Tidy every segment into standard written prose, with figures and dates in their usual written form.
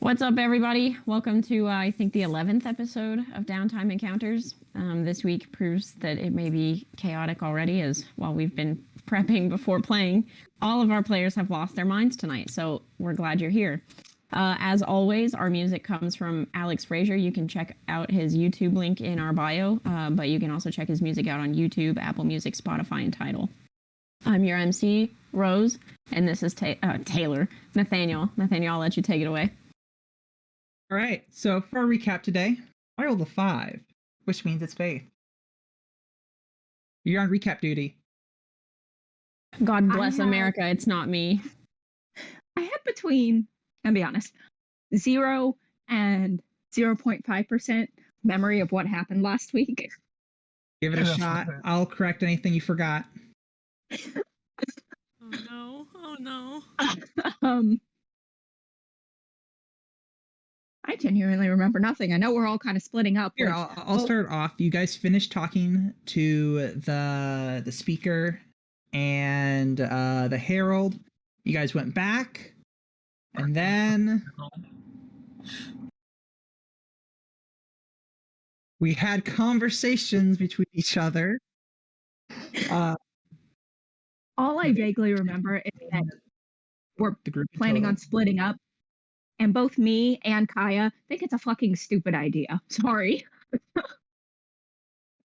What's up, everybody? Welcome to, I think, the 11th episode of Downtime Encounters. This week proves that it may be chaotic already, as while we've been prepping before playing, all of our players have lost their minds tonight, so we're glad you're here. As always, our music comes from Alex Frazier. You can check out his YouTube link in our bio, but you can also check his music out on YouTube, Apple Music, Spotify, and Tidal. I'm your MC, Rose, and this is Taylor. Nathaniel, I'll let you take it away. All right, so for our recap today, I rolled a 5, which means it's Faith. You're on recap duty. God bless America, it's not me. I had between, I'll be honest, 0 and 0.5% memory of what happened last week. Give it a shot. I'll correct anything you forgot. Oh no. I genuinely remember nothing. I know we're all kind of splitting up. Here, I'll start off. You guys finished talking to the speaker and the herald. You guys went back, and then we had conversations between each other. All I vaguely remember is that we're planning on splitting up. And both me and Kaya think it's a fucking stupid idea. Sorry.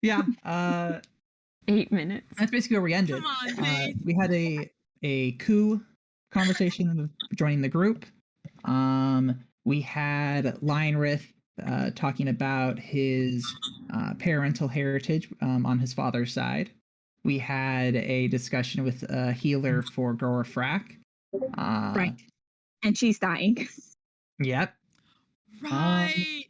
Yeah. 8 minutes. That's basically where we ended. Come on, Faith. We had a coup conversation of joining the group. We had Lionrith talking about his parental heritage on his father's side. We had a discussion with a healer for Gorfrak. Right. And she's dying. Yep. Right.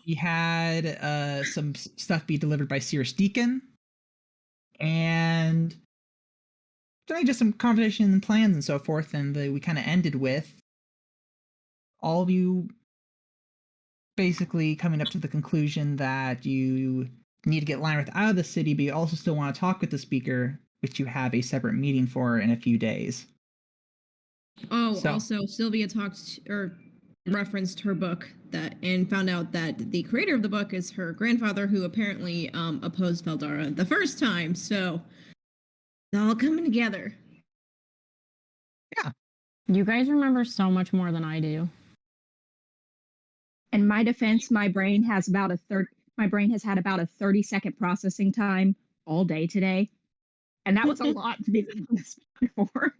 We had some stuff be delivered by Cirrus Deacon. And just some conversation and plans and so forth. And we kind of ended with all of you basically coming up to the conclusion that you need to get Lionrith out of the city, but you also still want to talk with the speaker, which you have a separate meeting for in a few days. Also, Sylvia referenced her book and found out that the creator of the book is her grandfather, who apparently opposed Veldara the first time. So it's all coming together. Yeah. You guys remember so much more than I do. In my defense, my brain has had about a 30-second processing time all day today. And that was a lot to be honest before.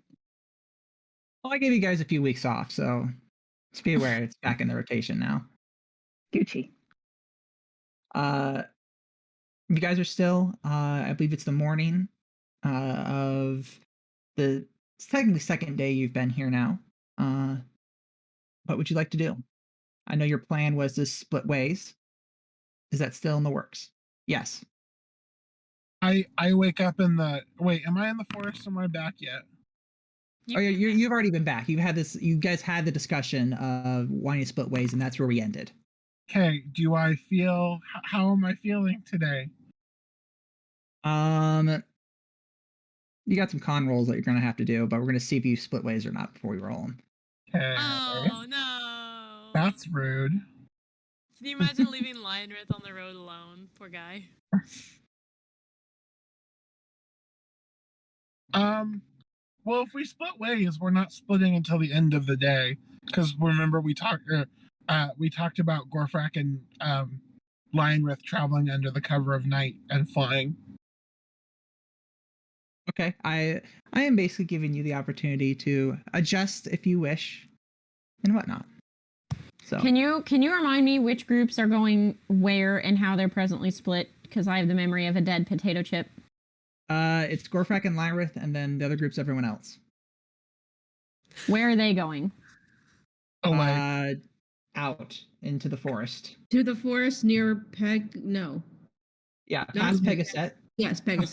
Well, I gave you guys a few weeks off, so just be aware it's back in the rotation now. Gucci. You guys are still, I believe it's the morning of it's technically second day you've been here now. What would you like to do? I know your plan was to split ways. Is that still in the works? Yes. I wake up in the... Wait, am I in the forest or am I back yet? You've already been back. You guys had the discussion of wanting to split ways, and that's where we ended. Okay, how am I feeling today? You got some con rolls that you're going to have to do, but we're going to see if you split ways or not before we roll them. Okay. Oh, no. That's rude. Can you imagine leaving Lionrith on the road alone? Poor guy. Well, if we split ways, we're not splitting until the end of the day. Because remember, we talked about Gorfrak and Lionrith traveling under the cover of night and flying. Okay, I am basically giving you the opportunity to adjust if you wish, and whatnot. So Can you remind me which groups are going where and how they're presently split? Because I have the memory of a dead potato chip. It's Gorfrak and Lionrith, and then the other group's everyone else. Where are they going? Away. Out into the forest. To the forest near No. Yeah, past Pegaset. Yes, Pegaset.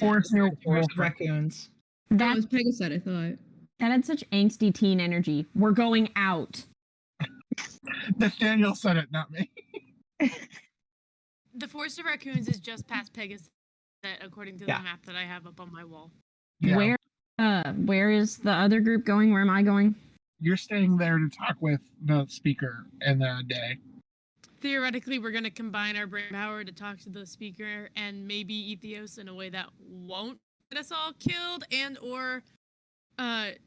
Forest raccoons. That was Pegaset, I thought. That had such angsty teen energy. We're going out. Nathaniel said it, not me. The Forest of Raccoons is just past Pegasus, according to the map that I have up on my wall. Yeah. Where is the other group going? Where am I going? you're staying there to talk with the speaker in the day. Theoretically, we're going to combine our brain power to talk to the speaker and maybe Ethios in a way that won't get us all killed and or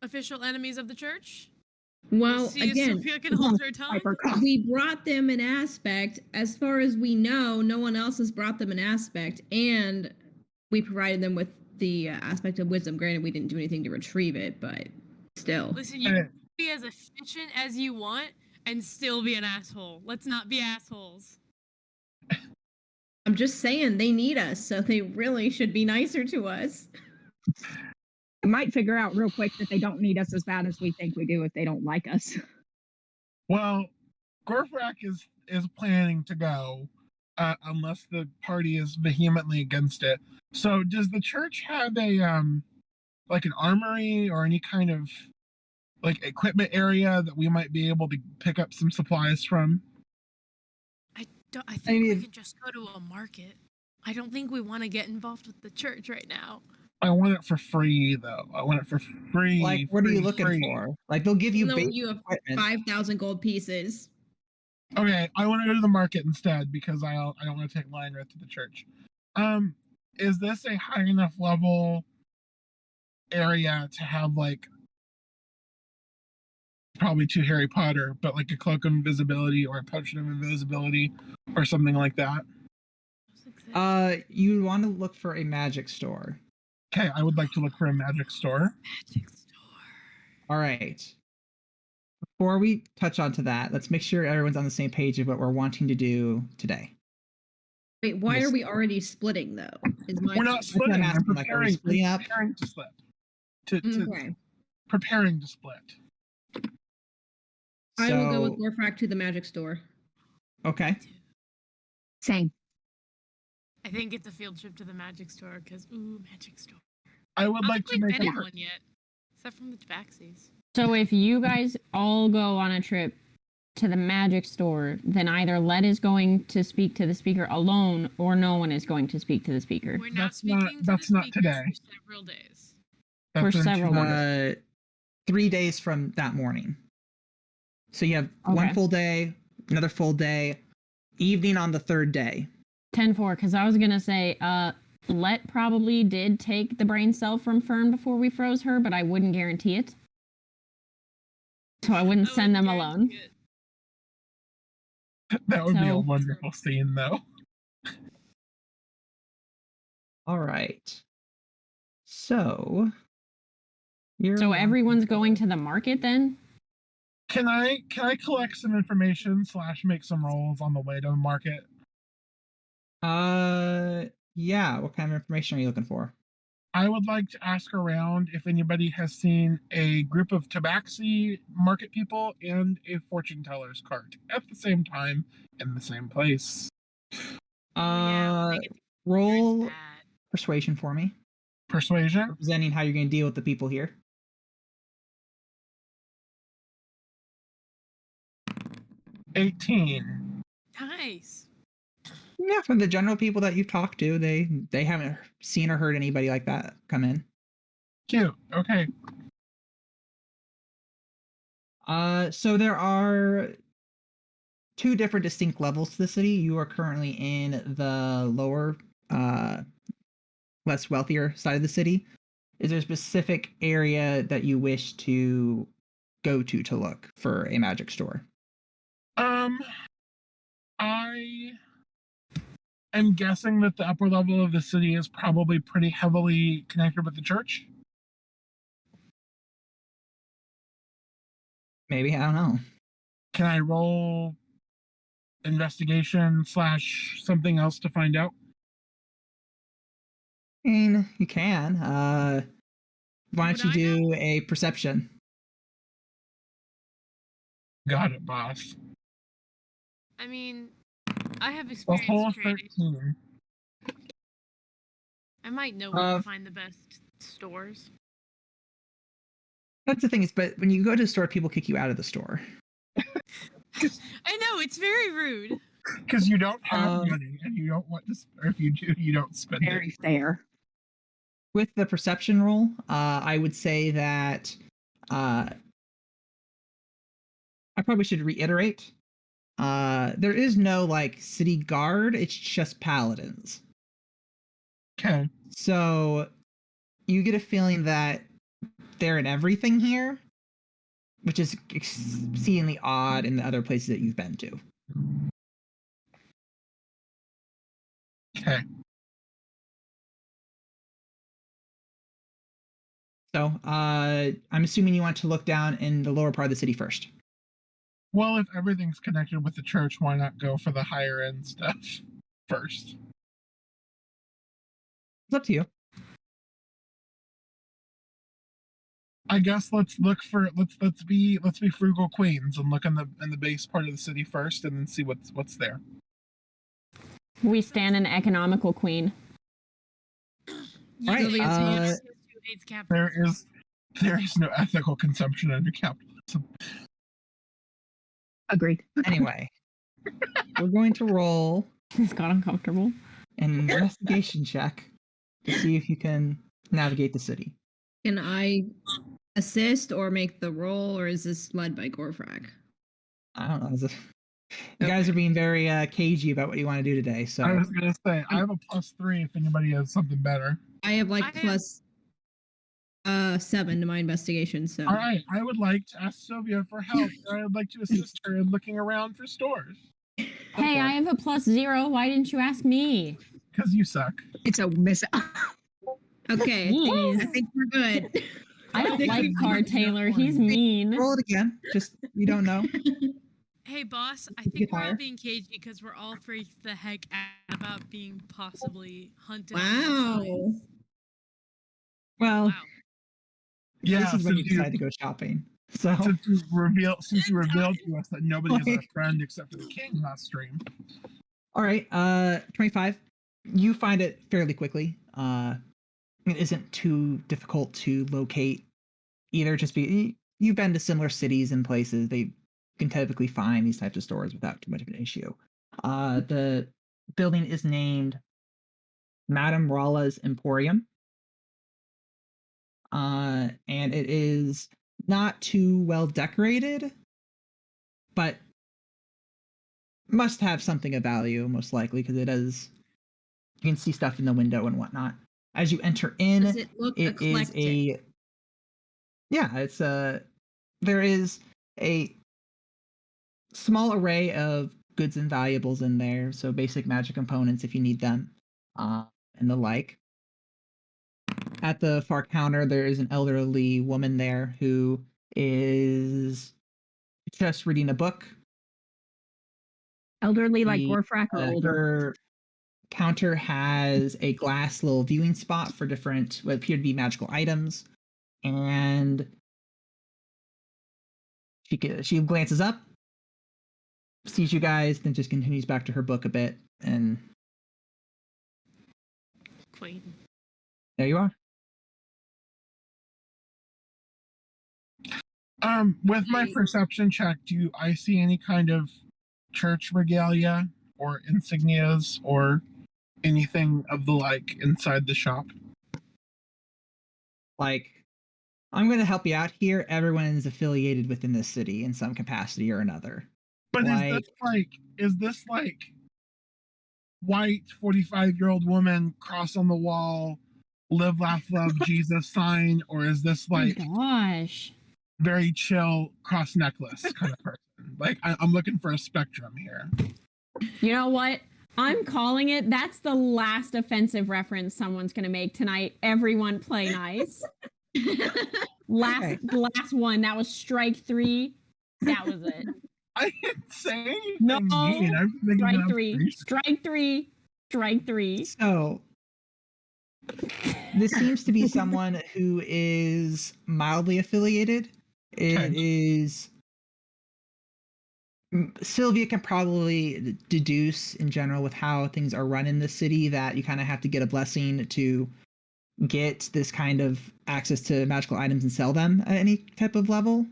official enemies of the church. Well, See if again, Sophia can hold her tongue. we brought them an aspect. As far as we know, no one else has brought them an aspect, and we provided them with the aspect of wisdom. Granted, we didn't do anything to retrieve it, but still. Listen, you can be as efficient as you want and still be an asshole. Let's not be assholes. I'm just saying, they need us, so they really should be nicer to us. I might figure out real quick that they don't need us as bad as we think we do if they don't like us. Well, Gorfrak is planning to go, unless the party is vehemently against it. So, does the church have a like an armory or any kind of like equipment area that we might be able to pick up some supplies from? I think we can just go to a market. I don't think we want to get involved with the church right now. I want it for free, though. I want it for free. Like, what are you looking for? Like, they'll give you basic you have equipment. 5,000 gold pieces. Okay, I want to go to the market instead because I don't want to take Lionrith to the church. Is this a high enough level area to have like probably too Harry Potter, but like a cloak of invisibility or a potion of invisibility or something like that? You want to look for a magic store. Okay, I would like to look for a magic store. Magic store. All right. Before we touch on to that, let's make sure everyone's on the same page of what we're wanting to do today. Wait, why are we already splitting though? We're not splitting. I'm asking, like, are we splitting up? Preparing to split. Okay. Preparing to split. I will go with Gorfrak to the magic store. Okay. Same. I think it's a field trip to the magic store because magic store. I would like to make one yet, except from the Tabaxis. So if you guys all go on a trip to the magic store, then either Led is going to speak to the speaker alone, or no one is going to speak to the speaker. We're not speaking to the not speaker today. for several days. For several days. 3 days from that morning. So you have one full day, another full day, evening on the third day. 10-4, because I was going to say, Let probably did take the brain cell from Fern before we froze her, but I wouldn't guarantee it. So I wouldn't send them alone. That would be a wonderful scene, though. All right. So everyone's going to the market then? Can I collect some information / make some rolls on the way to the market? Yeah. What kind of information are you looking for? I would like to ask around if anybody has seen a group of Tabaxi market people and a fortune teller's cart at the same time in the same place. Roll persuasion for me. Persuasion? Representing how you're going to deal with the people here. 18. Nice. Yeah, from the general people that you've talked to, they haven't seen or heard anybody like that come in. Cute. Okay. So there are 2 different distinct levels to the city. You are currently in the lower, less wealthier side of the city. Is there a specific area that you wish to go to look for a magic store? I am guessing that the upper level of the city is probably pretty heavily connected with the church. Maybe, I don't know. Can I roll investigation / something else to find out? I mean, you can. Why don't you do a perception? Got it, boss. I mean, I have A experience whole creating. 13. I might know where to find the best stores. That's the thing but when you go to the store, people kick you out of the store. I know, it's very rude. Because you don't have money and you don't want to, or if you do, you don't spend it. Very fair. With the perception roll, I would say that I probably should reiterate. There is no like city guard. It's just paladins. Okay. So you get a feeling that they're in everything here, which is exceedingly odd in the other places that you've been to. Okay. So I'm assuming you want to look down in the lower part of the city first. Well, if everything's connected with the church, why not go for the higher end stuff first? It's up to you. I guess let's be frugal queens and look in the base part of the city first, and then see what's there. We stand an economical queen. All right, there is no ethical consumption under capitalism. Agreed. Anyway, we're going to roll It's got uncomfortable. an investigation check to see if you can navigate the city. Can I assist or make the roll, or is this led by Gorfrak? I don't know. You guys are being very cagey about what you want to do today. So I was gonna say I have a +3 if anybody has something better. I have plus 7 to my investigation, so. All right, I would like to ask Sylvia for help. I would like to assist her in looking around for stores. Hey, I have a +0. Why didn't you ask me? Because you suck. It's a miss. Okay, I think we're good. I don't like Card Taylor. He's mean. roll it again. Just you don't know. Hey, boss, I think we're all being cagey because we're all freaked the heck out about being possibly hunted. Wow. Well, Wow. Yeah, this is when you since decide to go shopping. So since you revealed to us that nobody is our friend except for the king last stream. all right, 25. You find it fairly quickly. It isn't too difficult to locate either. Just be you've been to similar cities and places. They can typically find these types of stores without too much of an issue. The building is named Madame Rolla's Emporium. And it is not too well decorated, but must have something of value, most likely, because it is. You can see stuff in the window and whatnot. As you enter in, Does it look eclectic? it's there is a small array of goods and valuables in there, so basic magic components if you need them, and the like. At the far counter, there is an elderly woman there who is just reading a book. Elderly like The, Gorfrak or older? Her counter has a glass little viewing spot for different what appear to be magical items, and she glances up, sees you guys, then just continues back to her book a bit, and Queen. there you are. With my perception check, do I see any kind of church regalia or insignias or anything of the like inside the shop? Like, I'm going to help you out here. Everyone is affiliated within this city in some capacity or another. But is this like white 45-year-old woman cross on the wall, live, laugh, love, Jesus sign, or is this like Gosh. very chill cross necklace kind of person? Like I'm looking for a spectrum here. You know what? I'm calling it. That's the last offensive reference someone's going to make tonight. Everyone play nice. Last one. That was strike 3. That was it. I didn't say anything No. mean. I'm thinking Strike of 3. Strike 3. Strike 3. So, this seems to be someone who is mildly affiliated. It is. Sylvia can probably deduce in general with how things are run in the city that you kind of have to get a blessing to get this kind of access to magical items and sell them at any type of level.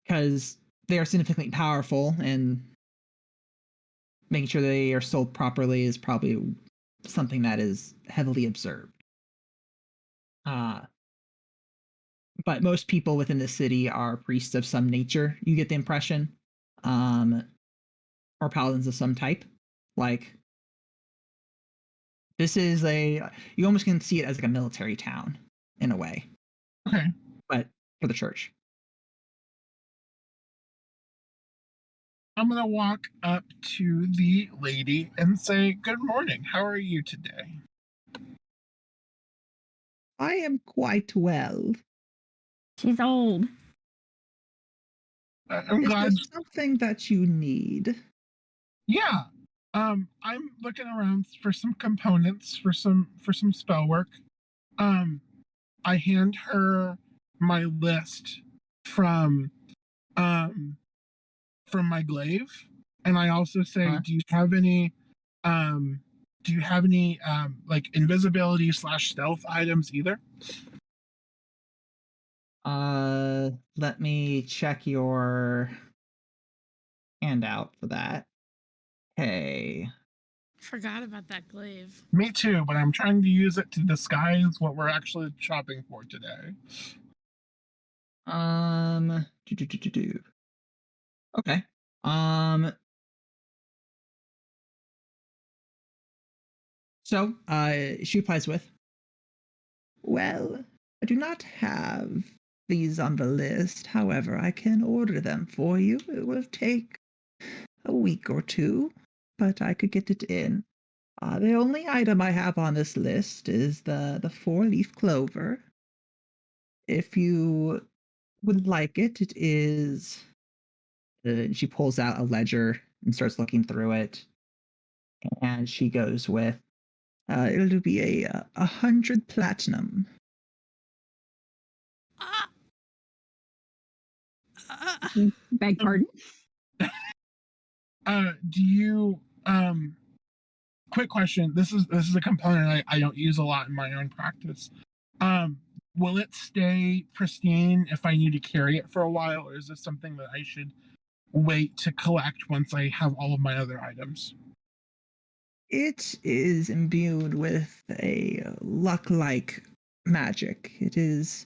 Because they are significantly powerful, and making sure they are sold properly is probably something that is heavily observed. but most people within the city are priests of some nature. You get the impression, or paladins of some type. Like this is you almost can see it as like a military town in a way, Okay. but for the church. I'm going to walk up to the lady and say, "Good morning. How are you today?" I am quite well. She's old. I'm Is glad. there something that you need? Yeah. I'm looking around for some components for some spell work. I hand her my list from my glaive, and I also say, Huh? do you have any like invisibility / stealth items either? Let me check your handout for that. Okay. Forgot about that glaive. Me too, but I'm trying to use it to disguise what we're actually shopping for today. Do. Okay. So, she replies with, "Well, I do not have these on the list. However, I can order them for you. It will take a week or two, but I could get it in. The only item I have on this list is the 4-leaf clover. If you would like it, it is." She pulls out a ledger and starts looking through it, and she goes with, "It'll be 100 platinum." Ah! Beg pardon? Do you quick question. This is a component I don't use a lot in my own practice. Will it stay pristine if I need to carry it for a while, or is this something that I should wait to collect once I have all of my other items? It is imbued with a luck-like magic. It is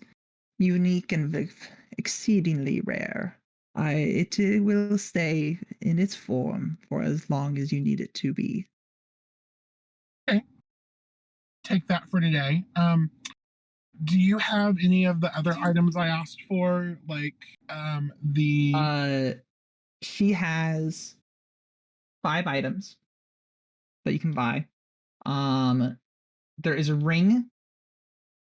unique and exceedingly rare. It will stay in its form for as long as you need it to be. Okay. Take that for today. Do you have any of the other items I asked for, like the? She has 5 items that you can buy. There is a ring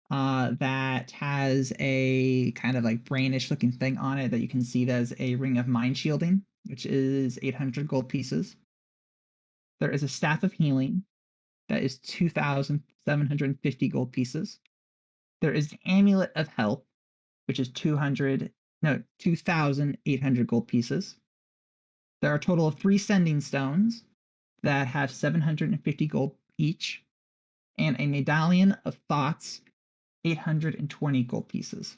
that has a kind of like brainish looking thing on it that you can see that is a ring of mind shielding, which is 800 gold pieces. There is a staff of healing that is 2,750 gold pieces. There is an amulet of health, which is 2,800 gold pieces. There are a total of 3 sending stones that have 750 gold each, and a medallion of thoughts, 820 gold pieces.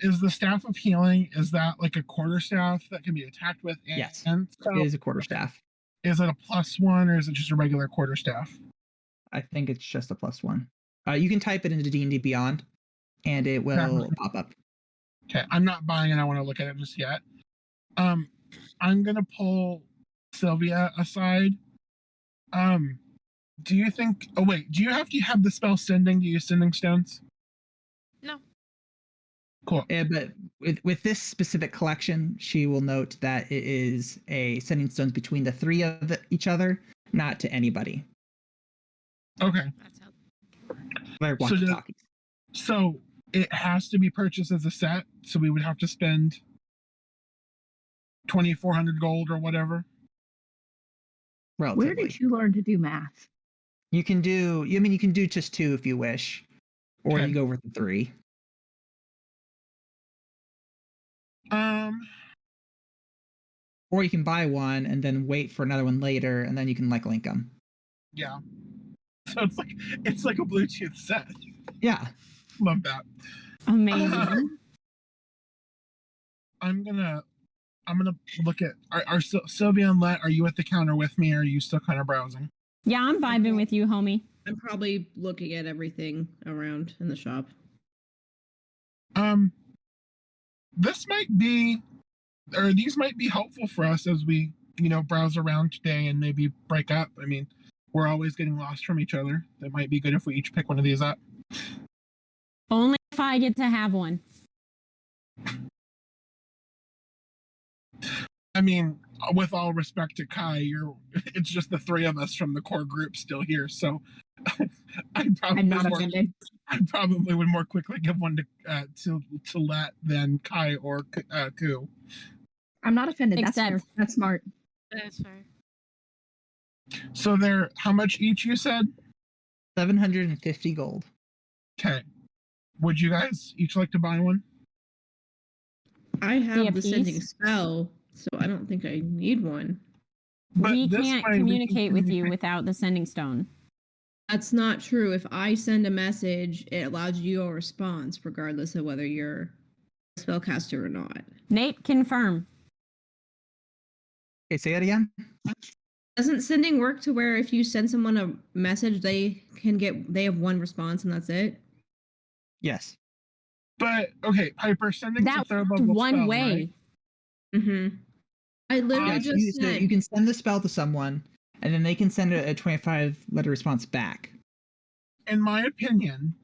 Is the staff of healing, is that like a quarterstaff that can be attacked with? Yes, and it is a quarterstaff. Is it a +1 or is it just a regular quarterstaff? I think it's just a +1. You can type it into D&D Beyond, and it will pop up. Okay, I'm not buying it. I want to look at it just yet. I'm gonna pull Sylvia aside. Do you think? Oh wait, do you have to have the spell sending to use sending stones? No. Cool. Yeah, but with this specific collection, she will note that it is a sending stones between the 3 of each other, not to anybody. Okay. That's how. Like walkie-talkies. So it has to be purchased as a set. So we would have to spend 2,400 gold or whatever. Relatively. Where did you learn to do math? You can do. I mean, you can do just 2 if you wish, or Okay. you go with the 3. Or you can buy one and then wait for another one later, and then you can like link them. Yeah. So it's like a Bluetooth set. Yeah. Love that. Amazing. I'm gonna look at are Sylvia and Let, are you at the counter with me, or are you still kind of browsing? Yeah, I'm vibing with you, homie. I'm probably looking at everything around in the shop. This might be, or these might be helpful for us as we, browse around today and maybe break up. I mean, we're always getting lost from each other. That might be good if we each pick one of these up. Only if I get to have one. I mean, with all respect to Kai, it's just the three of us from the core group still here. So I'm not offended. I probably would more quickly give one to Let than Kai or Ku. I'm not offended. Makes That's fair. sense. That's smart. That's fair. So they're how much each? You said 750 gold. Okay. Would you guys each like to buy one? I Be a have the sending piece? spell, so I don't think I need one. But We this can't way we can communicate with you communicate- without the sending stone. That's not true. If I send a message, it allows you a response, regardless of whether you're a spellcaster or not. Nate, confirm. Okay, say that again. Doesn't sending work to where if you send someone a message, they have one response and that's it? Yes. But okay, Piper, sending's a That third worked level one spell, way. right? Mm-hmm. I literally Yes, just said you can send the spell to someone, and then they can send a 25-letter response back. In my opinion,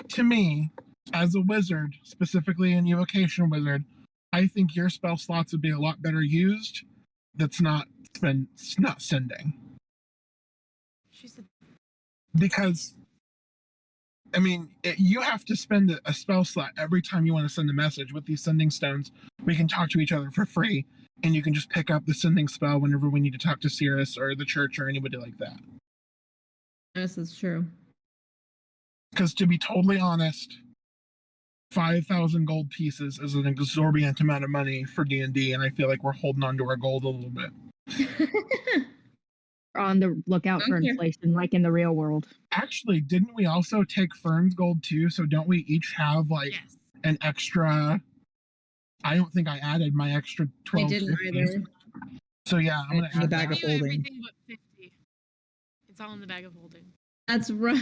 to me, as a wizard, specifically an evocation wizard, I think your spell slots would be a lot better used. That's not sending, She said, because I mean you have to spend a spell slot every time you want to send a message. With these sending stones, we can talk to each other for free, and you can just pick up the sending spell whenever we need to talk to Cirrus or the church or anybody like that. yes, that's true. Because to be totally honest, 5,000 gold pieces is an exorbitant amount of money for D&D, and I feel like we're holding on to our gold a little bit. We're on the lookout for Okay. inflation, like in the real world. Actually, didn't we also take Fern's gold too? So don't we each have like yes. an extra? I don't think I added my extra I 12. didn't either. So yeah, I'm gonna In the add bag that. of You holding. everything but 50. It's all in the bag of holding. That's right.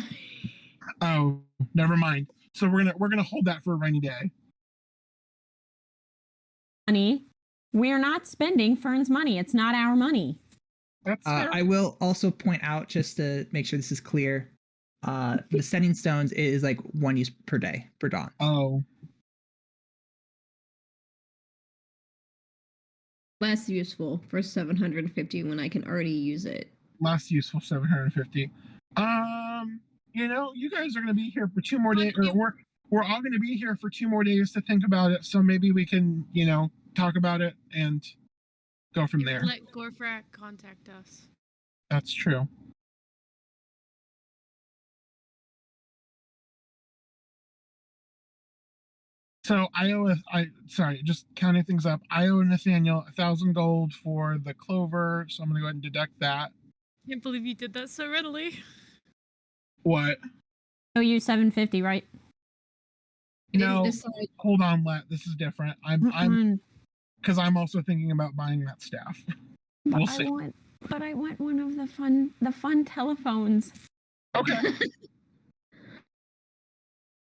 Oh, never mind. So we're gonna hold that for a rainy day. Money. We're not spending Fern's money. It's not our money. That's fair. I will also point out, just to make sure this is clear, the sending stones is like one use per day, per dawn. Oh, Less useful for 750 when I can already use it. less useful 750. You guys are gonna be here for 2 more days, or we're all gonna be here for 2 more days to think about it. So maybe we can, talk about it and go from there. Let Gorfrak contact us. That's true. So just counting things up. I owe Nathaniel 1,000 gold for the clover, so I'm gonna go ahead and deduct that. Can't believe you did that so readily. What? Oh, you 750, right? I didn't No, decide. hold on, Let. This is different. I'm because I'm also thinking about buying that staff. We'll see. I want one of the fun telephones. Okay.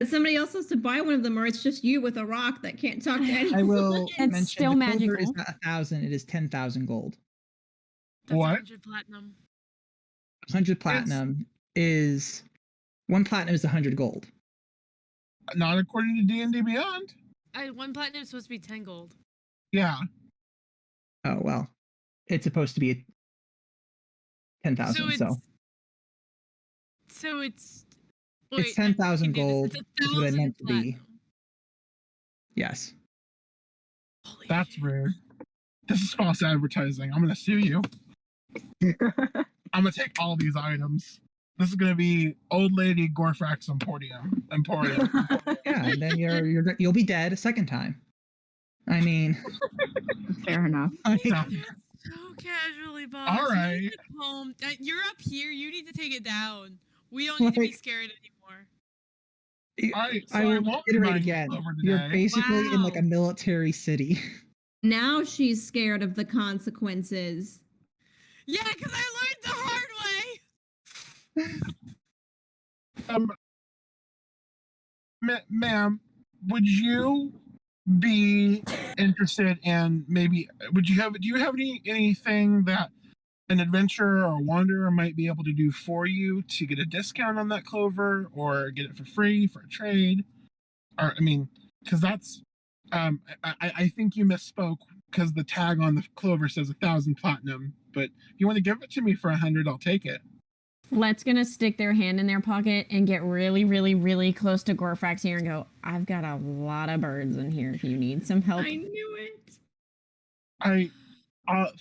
Somebody else has to buy one of them, or it's just you with a rock that can't talk to anyone. I will It's mention still the clover magical. is not 1,000; it is 10,000 gold. That's What? 100 platinum. 100 platinum is 1 platinum is 100 gold. Not according to D&D Beyond. 1 platinum is supposed to be 10 gold. Yeah. Oh well, it's supposed to be 10,000. So it's. It's 10,000 I can do gold. this. Is what I 1,000 meant to be. platinum. Yes. Holy That's shit. rude. This is false advertising. I'm gonna sue you. I'm gonna take all these items. This is gonna be old lady Gorfrak's Emporium. Yeah, and then you'll be dead a second time. I mean, Fair enough. like, So, So casually, boss. All right. You need to get home. You're up here. You need to take it down. We don't need to be Like- scared anymore. I will won't reiterate buy again. clover You're today. basically in like a Wow. military city. Now she's scared of the consequences. Yeah, because I learned the hard way. Ma'am, would you be interested in maybe? Do you have anything that an adventurer or wanderer might be able to do for you to get a discount on that clover, or get it for free for a trade? Or I mean, because that's I think you misspoke because the tag on the clover says 1,000 platinum. But if you want to give it to me for 100, I'll take it. Let's gonna stick their hand in their pocket and get really, really, really close to Gorfrax here and go, I've got a lot of birds in here if you need some help. I knew it.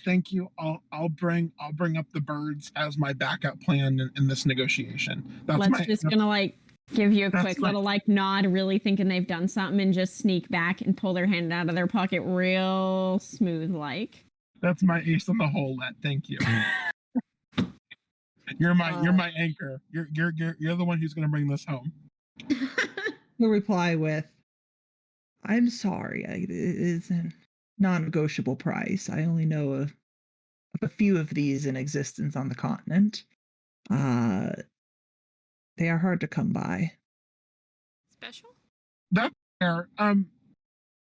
Thank you. I'll bring up the birds as my backup plan in this negotiation. Gonna like give you a That's quick my- little like nod, really thinking they've done something, and just sneak back and pull their hand out of their pocket real smooth like. That's my ace in the hole. Let thank you. You're my anchor. You're the one who's gonna bring this home. He'll reply with, "I'm sorry, it is a non-negotiable price. I only know of a few of these in existence on the continent. They are hard to come by." Special? That's fair.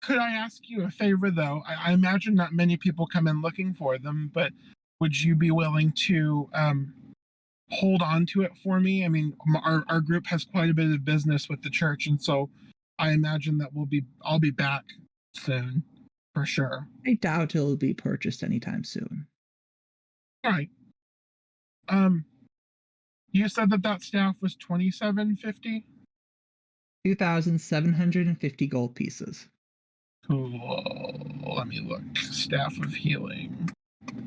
Could I ask you a favor though? I imagine not many people come in looking for them, but would you be willing to hold on to it for me? I mean, our group has quite a bit of business with the church, and so I imagine that I'll be back soon, for sure. I doubt it'll be purchased anytime soon. All right. You said that staff was 2,750. 2,750 gold pieces. Cool. Let me look. Staff of healing. Man.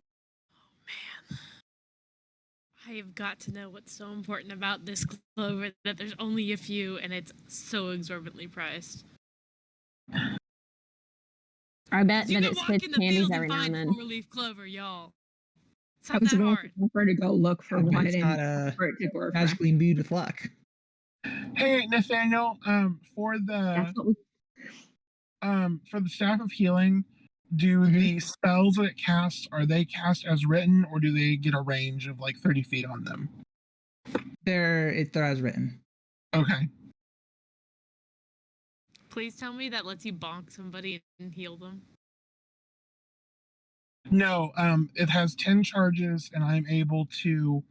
I have got to know what's so important about this clover that there's only a few and it's so exorbitantly priced. I bet You that can it walk spits in the candies field every and now and find then. 4-leaf clover, y'all. It's I not was that going hard. to offer to go look for But one it's and not for it to Gorfrax. magically imbued with luck. Hey, Nathaniel. For That's the what we staff of healing, do the spells that it casts, are they cast as written, or do they get a range of like 30 feet on them? They're as written. Okay. Please tell me that lets you bonk somebody and heal them. No, it has 10 charges, and I'm able to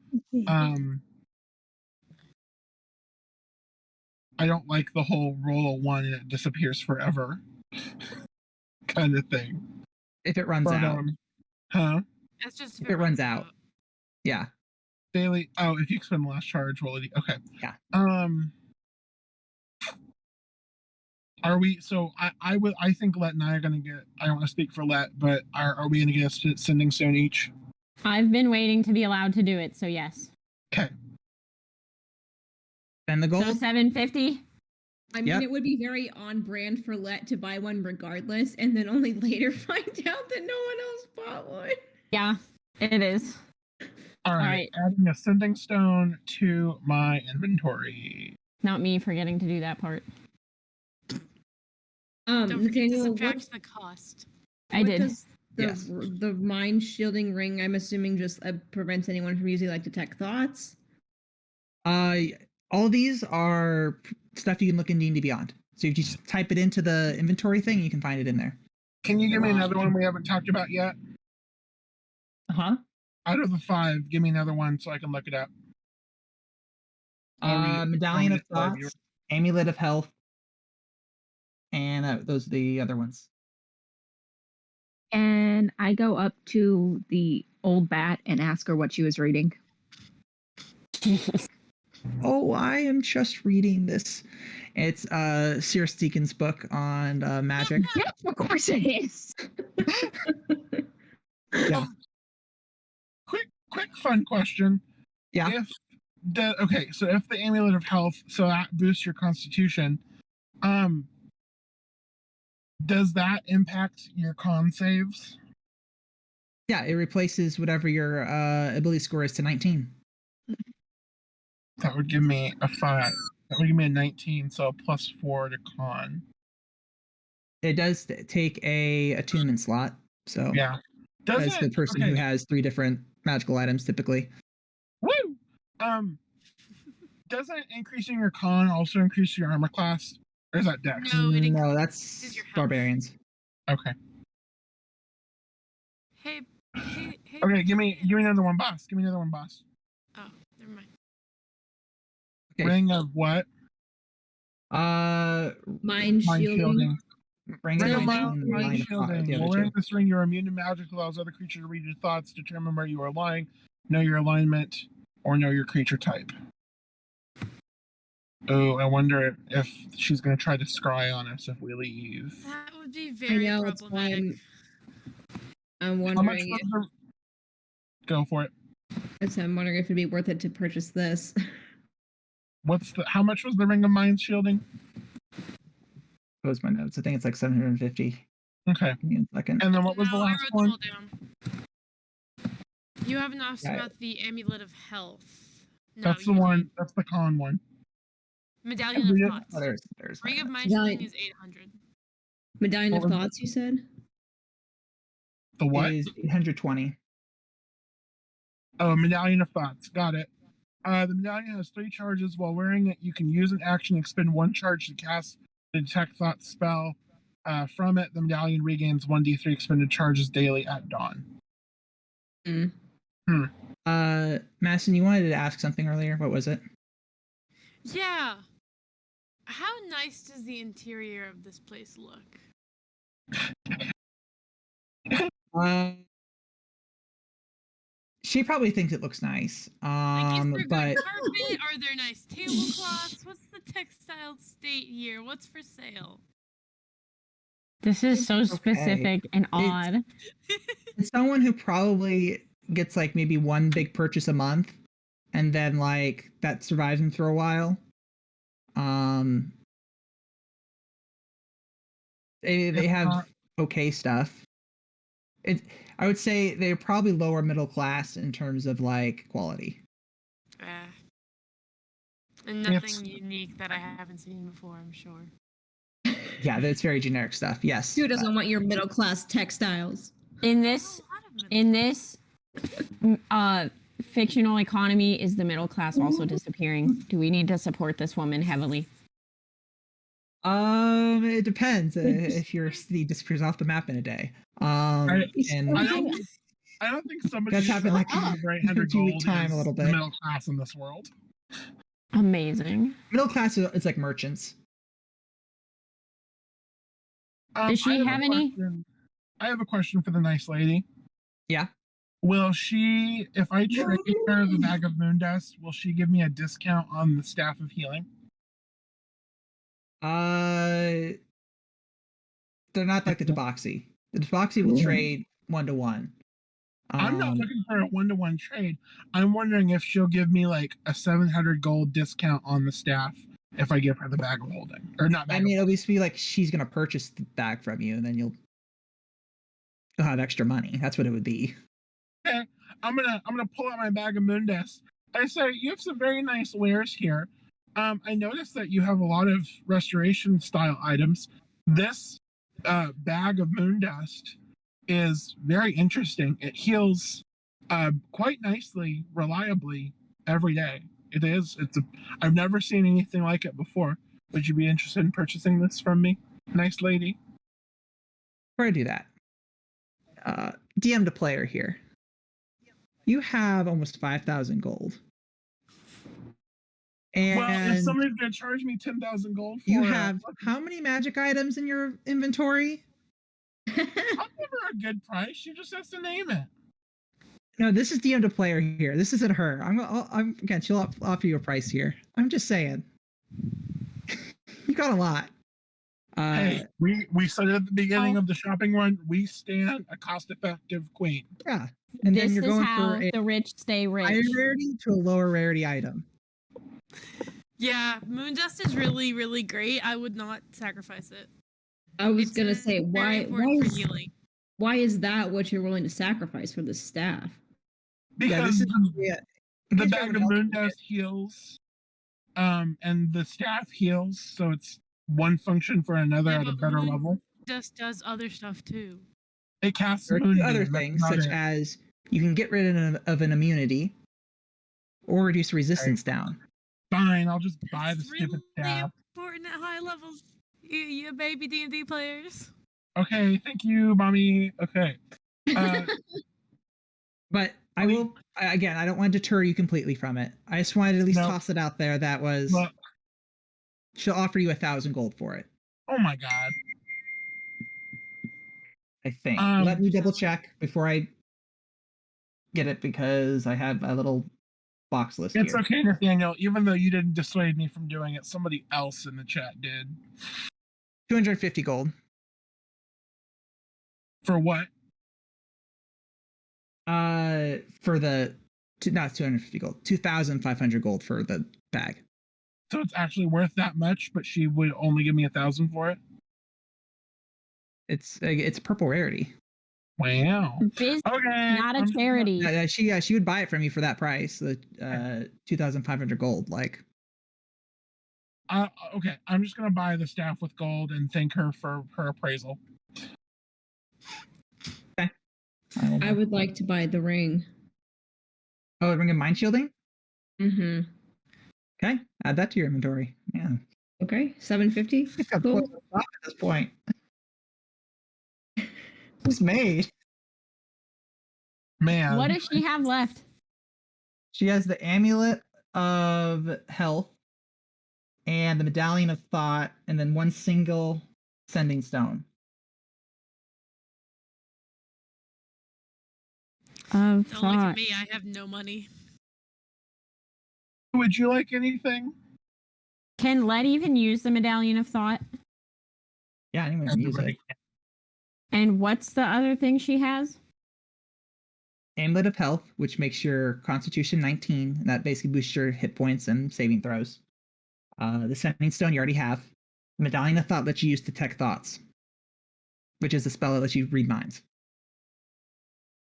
I don't like the whole roll a 1 and it disappears forever kind of thing. If it runs out. Huh? That's just If it runs out. Yeah. Daily. Oh, if you expend the last charge, roll it. Okay. Yeah. Are we? So I think Let and I are gonna get. I don't want to speak for Let, but are we gonna get a sending stone each? I've been waiting to be allowed to do it, so yes. Okay. And the gold. So 750. I mean, Yep. it would be very on brand for Let to buy one regardless, and then only later find out that no one else bought one. Yeah, it is. All right. Adding a sending stone to my inventory. Not me forgetting to do that part. Don't forget to Nathaniel, subtract the cost. I did. Does Yes. the mind shielding ring, I'm assuming, just prevents anyone from using like detect thoughts? All these are stuff you can look in D&D Beyond. So if you just type it into the inventory thing, you can find it in there. Can you give me another one we haven't talked about yet? Uh-huh. Out of the 5, give me another one so I can look it up. Medallion of I'll read it. Thoughts, Amulet of Health, and those are the other ones. And I go up to the old bat and ask her what she was reading. Oh, I am just reading this. It's Circe Deacon's book on magic. Yes, of course it is. Yeah. Quick fun question. Yeah. If the Amulet of Health, so that boosts your constitution, does that impact your con saves? Yeah, it replaces whatever your ability score is to 19. That would give me a 5. That would give me a 19, so a +4 to con. It does take a attunement slot. So Yeah. as the person who okay. has 3 different magical items typically. Woo! Doesn't increasing your con also increase your armor class? Or is that Dex? No, it No, is that's your health. barbarians. Okay. Hey, Okay, give me another one, boss. Give me another one, boss. Oh, never mind. Okay. Ring of what? Mind Mind shielding. Ring Ring of of mind and mind line of shielding. the other While two. wearing this ring, you're immune to magic, allows other creatures to read your thoughts, determine where you are lying, know your alignment, or know your creature type. Oh, I wonder if she's going to try to scry on us if we leave. That would be I very know it's problematic. fine. I'm How much wondering was the... Go for it. I'm wondering if it'd be worth it to purchase this. How much was the ring of mind shielding? Close my notes. I think it's like 750. Okay. Give me a second. And then what was the No, I last wrote them one? all down. You haven't asked Yeah. about the amulet of health. No, That's the you one. did. That's the con one. Medallion of Yeah. Thoughts. Oh, there's Ring my of notes. Mind Shielding is 800. Medallion What of was Thoughts, you said? The what? Is 820. Oh, Medallion of Thoughts. Got it. The medallion has 3 charges. While wearing it, you can use an action and expend 1 charge to cast the Detect Thoughts spell. From it, the medallion regains 1d3 expended charges daily at dawn. Masson, you wanted to ask something earlier. What was it? Yeah. How nice does the interior of this place look? She probably thinks it looks nice. Like, is there But good carpet? Are there nice tablecloths? What's the textile state here? What's for sale? This is so It's okay. specific and odd. it's someone who probably gets like maybe one big purchase a month, and then like that survives them for a while. They have okay stuff. I would say they're probably lower middle class in terms of like quality. And nothing unique that I haven't seen before, I'm sure. Yeah, that's very generic stuff. Yes. Who doesn't want your middle class textiles? In this fictional economy, is the middle class also disappearing? Do we need to support this woman heavily? It depends if your city disappears off the map in a day. I don't think somebody That's happened like right a few-week time a little the bit. middle class in this world. Amazing. Middle class is like merchants. Does she have any? I have a question for the nice lady. Yeah. Will she, if I trade her the bag of moon dust, will she give me a discount on the staff of healing? They're not like the Tabaxi. The Tabaxi will trade 1-to-1. I'm not looking for a 1-to-1 trade. I'm wondering if she'll give me like a 700 gold discount on the staff if I give her the bag of holding, or not. I mean, it'll just be like she's gonna purchase the bag from you, and then you'll have extra money. That's what it would be. Okay, I'm gonna pull out my bag of moon dust. I say you have some very nice wares here. I noticed that you have a lot of restoration style items. This bag of moon dust is very interesting. It heals quite nicely, reliably every day. It is. I've never seen anything like it before. Would you be interested in purchasing this from me, nice lady? Before I do that, DM to player here. You have almost 5,000 gold. And well, if somebody's gonna charge me 10,000 gold for you have how many magic items in your inventory? I'll give her a good price. She just has to name it. No, this is DM to player here. This isn't her. I'm again. She'll offer you a price here. I'm just saying. You got a lot. Hey, we said at the beginning of the shopping run, we stand a cost-effective queen. Yeah, and this then you're is going how for a the rich stay rich. higher rarity to a lower rarity item. Yeah, moon dust is really, really great. I would not sacrifice it. I was It's gonna say very important for healing. why is that what you're willing to sacrifice for the staff? Because the bag of moon dust dust heals, and the staff heals, so it's one function for another Yeah, at a but better moon level. dust does other stuff too. It casts There are moonbeam. other that's things about such it. as you can get rid of an immunity or reduce resistance down. Fine, I'll just buy the It's stupid really staff. important at high levels. You baby D&D players. Okay, thank you, mommy. Okay. But I will, again, I don't want to deter you completely from it. I just wanted to at least toss it out there. That was, Look. She'll offer you 1,000 gold for it. Oh my god. I think. Let me double check before I get it because I have a little box list It's here. okay, Nathaniel. Even though you didn't dissuade me from doing it, somebody else in the chat did. 250 gold. For what? For the not 250 gold, 2,500 gold for the bag. So it's actually worth that much, but she would only give me 1,000 for it. It's purple rarity. Wow. Business, Okay. not a charity. She would buy it from you for that price, the 2,500 gold. Like, okay, I'm just gonna buy the staff with gold and thank her for her appraisal. Okay. I would like to buy the ring. Oh, the ring of mind shielding. Mm-hmm. Okay, add that to your inventory. Yeah. Okay, 750. Cool. At this point, it's made. Man. What does she have left? She has the amulet of health and the medallion of thought, and then one single sending stone. Of Don't look thought. at me. I have no money. Would you like anything? Can Let even use the medallion of thought? Yeah, anyone can use it. And what's the other thing she has? Amulet of health, which makes your constitution 19, and that basically boosts your hit points and saving throws. The sending stone you already have. Medallion of thought lets you use detect thoughts, which is a spell that lets you read minds.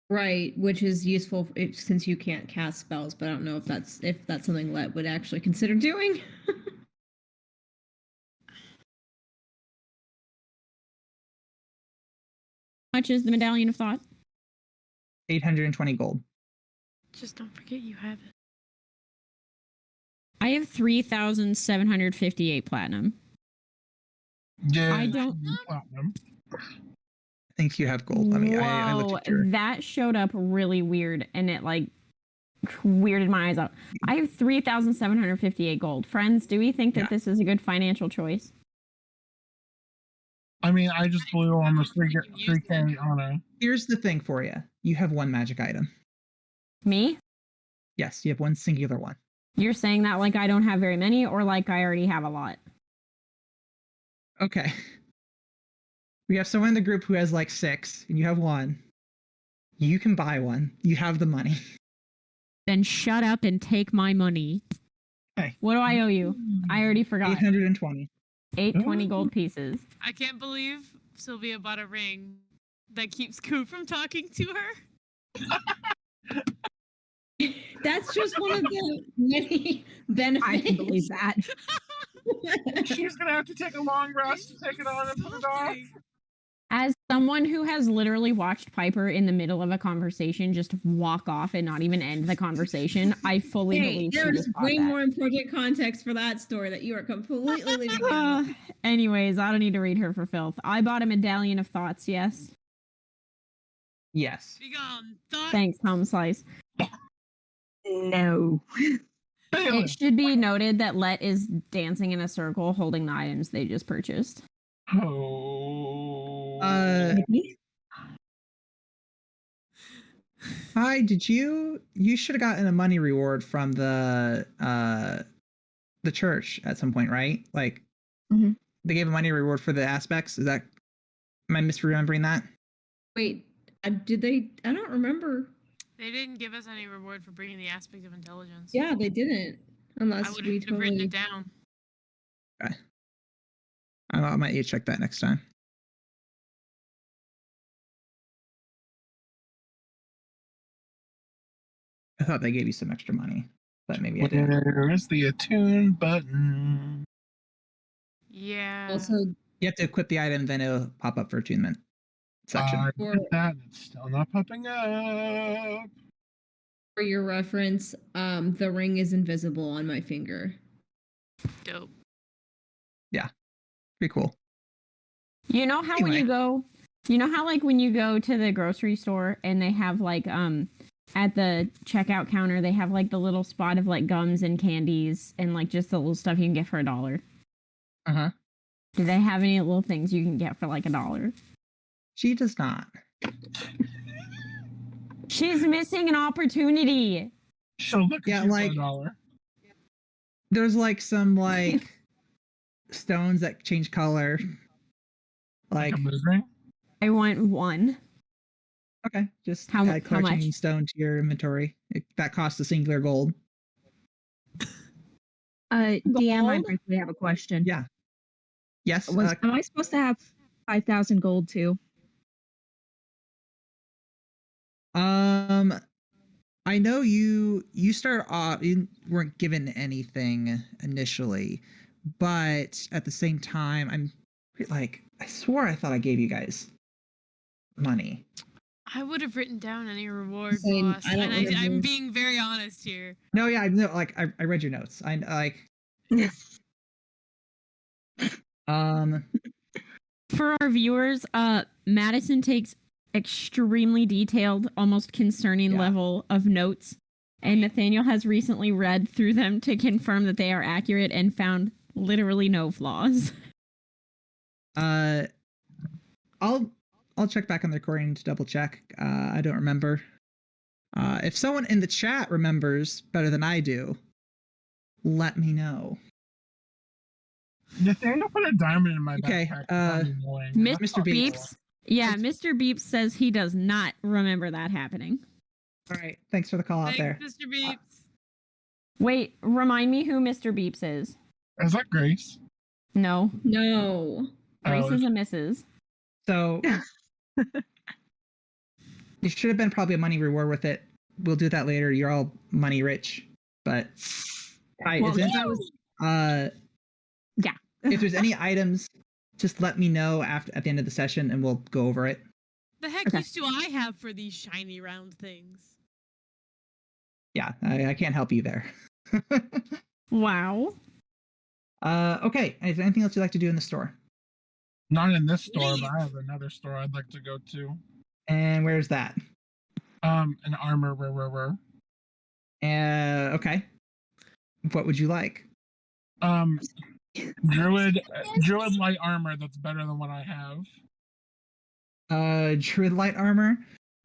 Right, which is useful since you can't cast spells, but I don't know if that's something Let would actually consider doing. How much is the medallion of thought? 820 gold. Just don't forget you have it. I have 3,758 platinum. Yeah. I don't. Platinum. I think you have gold. I looked at your... That showed up really weird, and it like weirded my eyes out. I have 3,758 gold. Friends, do we think that this is a good financial choice? I mean, I just blew almost 3K on a... Here's the thing for you. You have one magic item. Me? Yes, you have one singular one. You're saying that like I don't have very many, or like I already have a lot? Okay. We have someone in the group who has like 6, and you have 1. You can buy one. You have the money. Then shut up and take my money. Okay. What do I owe you? I already forgot. 820. 820 gold pieces. I can't believe Sylvia bought a ring that keeps Koo from talking to her. That's just one of the many benefits. I can believe that. She's gonna have to take a long rest to take it on and put it off. As someone who has literally watched Piper in the middle of a conversation just walk off and not even end the conversation, I fully believe she there's just bought way that. more important context for that story that you are completely leaving out. Anyways, I don't need to read her for filth. I bought a medallion of thoughts, yes? Yes. Be gone. Thought. Thanks, Home Slice. No. It should be noted that Let is dancing in a circle holding the items they just purchased. Oh. Hi, did you should have gotten a money reward from the church at some point, right? Like they gave a money reward for the aspects. Am I misremembering that? Wait, did they? I don't remember. They didn't give us any reward for bringing the aspect of intelligence. Yeah, they didn't. I Unless would we have written totally... it down. Okay. I might need to check that next time. I thought they gave you some extra money, but maybe I didn't. Where is the attune button? Yeah. Also, You have to equip the item, then it'll pop up for attunement section. I did that. It's still not popping up. for your reference, the ring is invisible on my finger. Dope. Yeah. Pretty cool. You know how when Anyway. you go, you know how like when you go to the grocery store and they have like at the checkout counter they have like the little spot of like gums and candies and like just the little stuff you can get for $1. Uh-huh. Do they have any little things you can get for like $1? She does not. She's missing an opportunity. She'll look Yeah, at you like- for $1. There's like some like stones that change color. Like Like a mood ring? I want one. okay, just How add color much? changing stone to your inventory. That costs a singular gold. DM, I Gold? briefly have a question. Yeah. Yes. Am I supposed to have 5,000 gold too? I know you start off, you weren't given anything initially, but at the same time, I'm like, I swore I thought I gave you guys money. I would have written down any reward, Same. boss. I don't And I'm remember. being very honest here. No, yeah, I know. Like, I read your notes. I like. For our viewers, Madison takes extremely detailed, almost concerning Yeah. level of notes, and Nathaniel has recently read through them to confirm that they are accurate and found literally no flaws. I'll check back on the recording to double check. I don't remember. If someone in the chat remembers better than I do, let me know. Nathaniel put a diamond in my Okay, backpack. without me knowing. Mr. Mr. Beeps. Beeps. Yeah, Mr. Beeps says he does not remember that happening. All right, thanks for the call out Thanks, there. Mr. Beeps. Wait, remind me who Mr. Beeps is. Is that Grace? No, No. Grace Oh, is a Mrs. So you should have been probably a money reward with it. We'll do that later. You're all money rich, but I Well, isn't. that was Yeah. If there's any items, just let me know at the end of the session, and we'll go over it. The heck Okay. use do I have for these shiny round things? Yeah, I can't help you there. Wow. Okay. Is there anything else you'd like to do in the store? not in this store, Leave. but I have another store I'd like to go to. And where's that? An armor. Okay. What would you like? Druid light armor that's better than what I have. Druid light armor.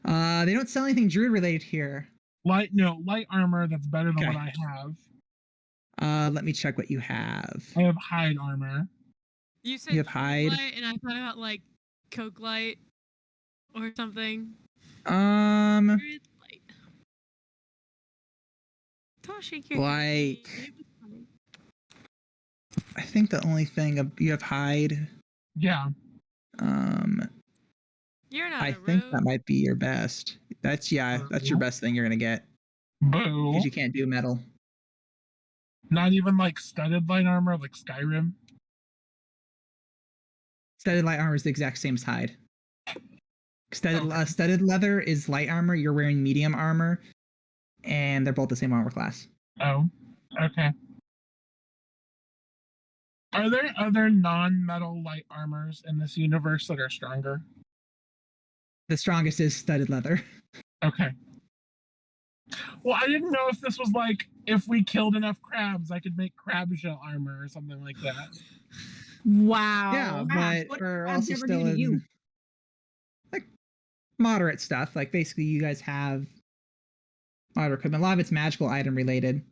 They don't sell anything druid related here. Light armor that's better than Okay. what I have. Let me check what you have. I have hide armor. You said You have Coke hide? Light, and I thought about like Coke Light or something. Um, Light. Don't shake your Like- head. It was funny. I think the only thing you have hide. Yeah. You're not I a think rogue. that might be your best. That's your best thing you're gonna get Boo. because you can't do metal. Not even like studded light armor like Skyrim. Studded light armor is the exact same as hide. Studded Okay. studded leather is light armor. You're wearing medium armor, and they're both the same armor class. Oh. Okay. Are there other non-metal light armors in this universe that are stronger? The strongest is studded leather. Okay. Well, I didn't know if this was like if we killed enough crabs, I could make crab shell armor or something like that. Wow. Yeah, crabs. but What we're crabs also ever still do to you? in like moderate stuff. Like basically, you guys have moderate equipment. A lot of it's magical item related.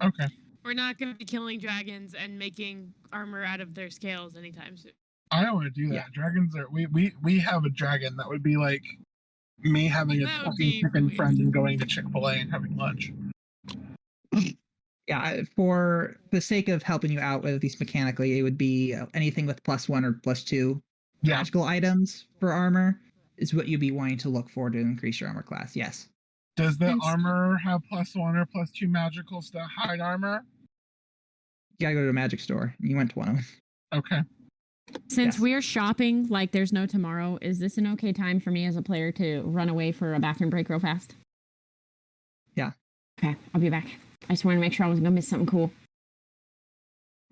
Okay. We're not going to be killing dragons and making armor out of their scales anytime soon. I don't want to do that. Yeah. Dragons are we have a dragon that would be like me having a That would fucking be chicken really- friend and going to Chick-fil-A and having lunch. Yeah, for the sake of helping you out with these mechanically, it would be anything with +1 or +2 Yeah. magical items for armor is what you'd be wanting to look for to increase your armor class. Yes. Does the And s- armor have +1 or +2 magical stuff? Hide armor? You gotta go to a magic store. You went to one of them. Okay. Since Yes. we're shopping like there's no tomorrow, is this an okay time for me as a player to run away for a bathroom break real fast? Yeah. Okay, I'll be back. I just wanted to make sure I wasn't gonna miss something cool.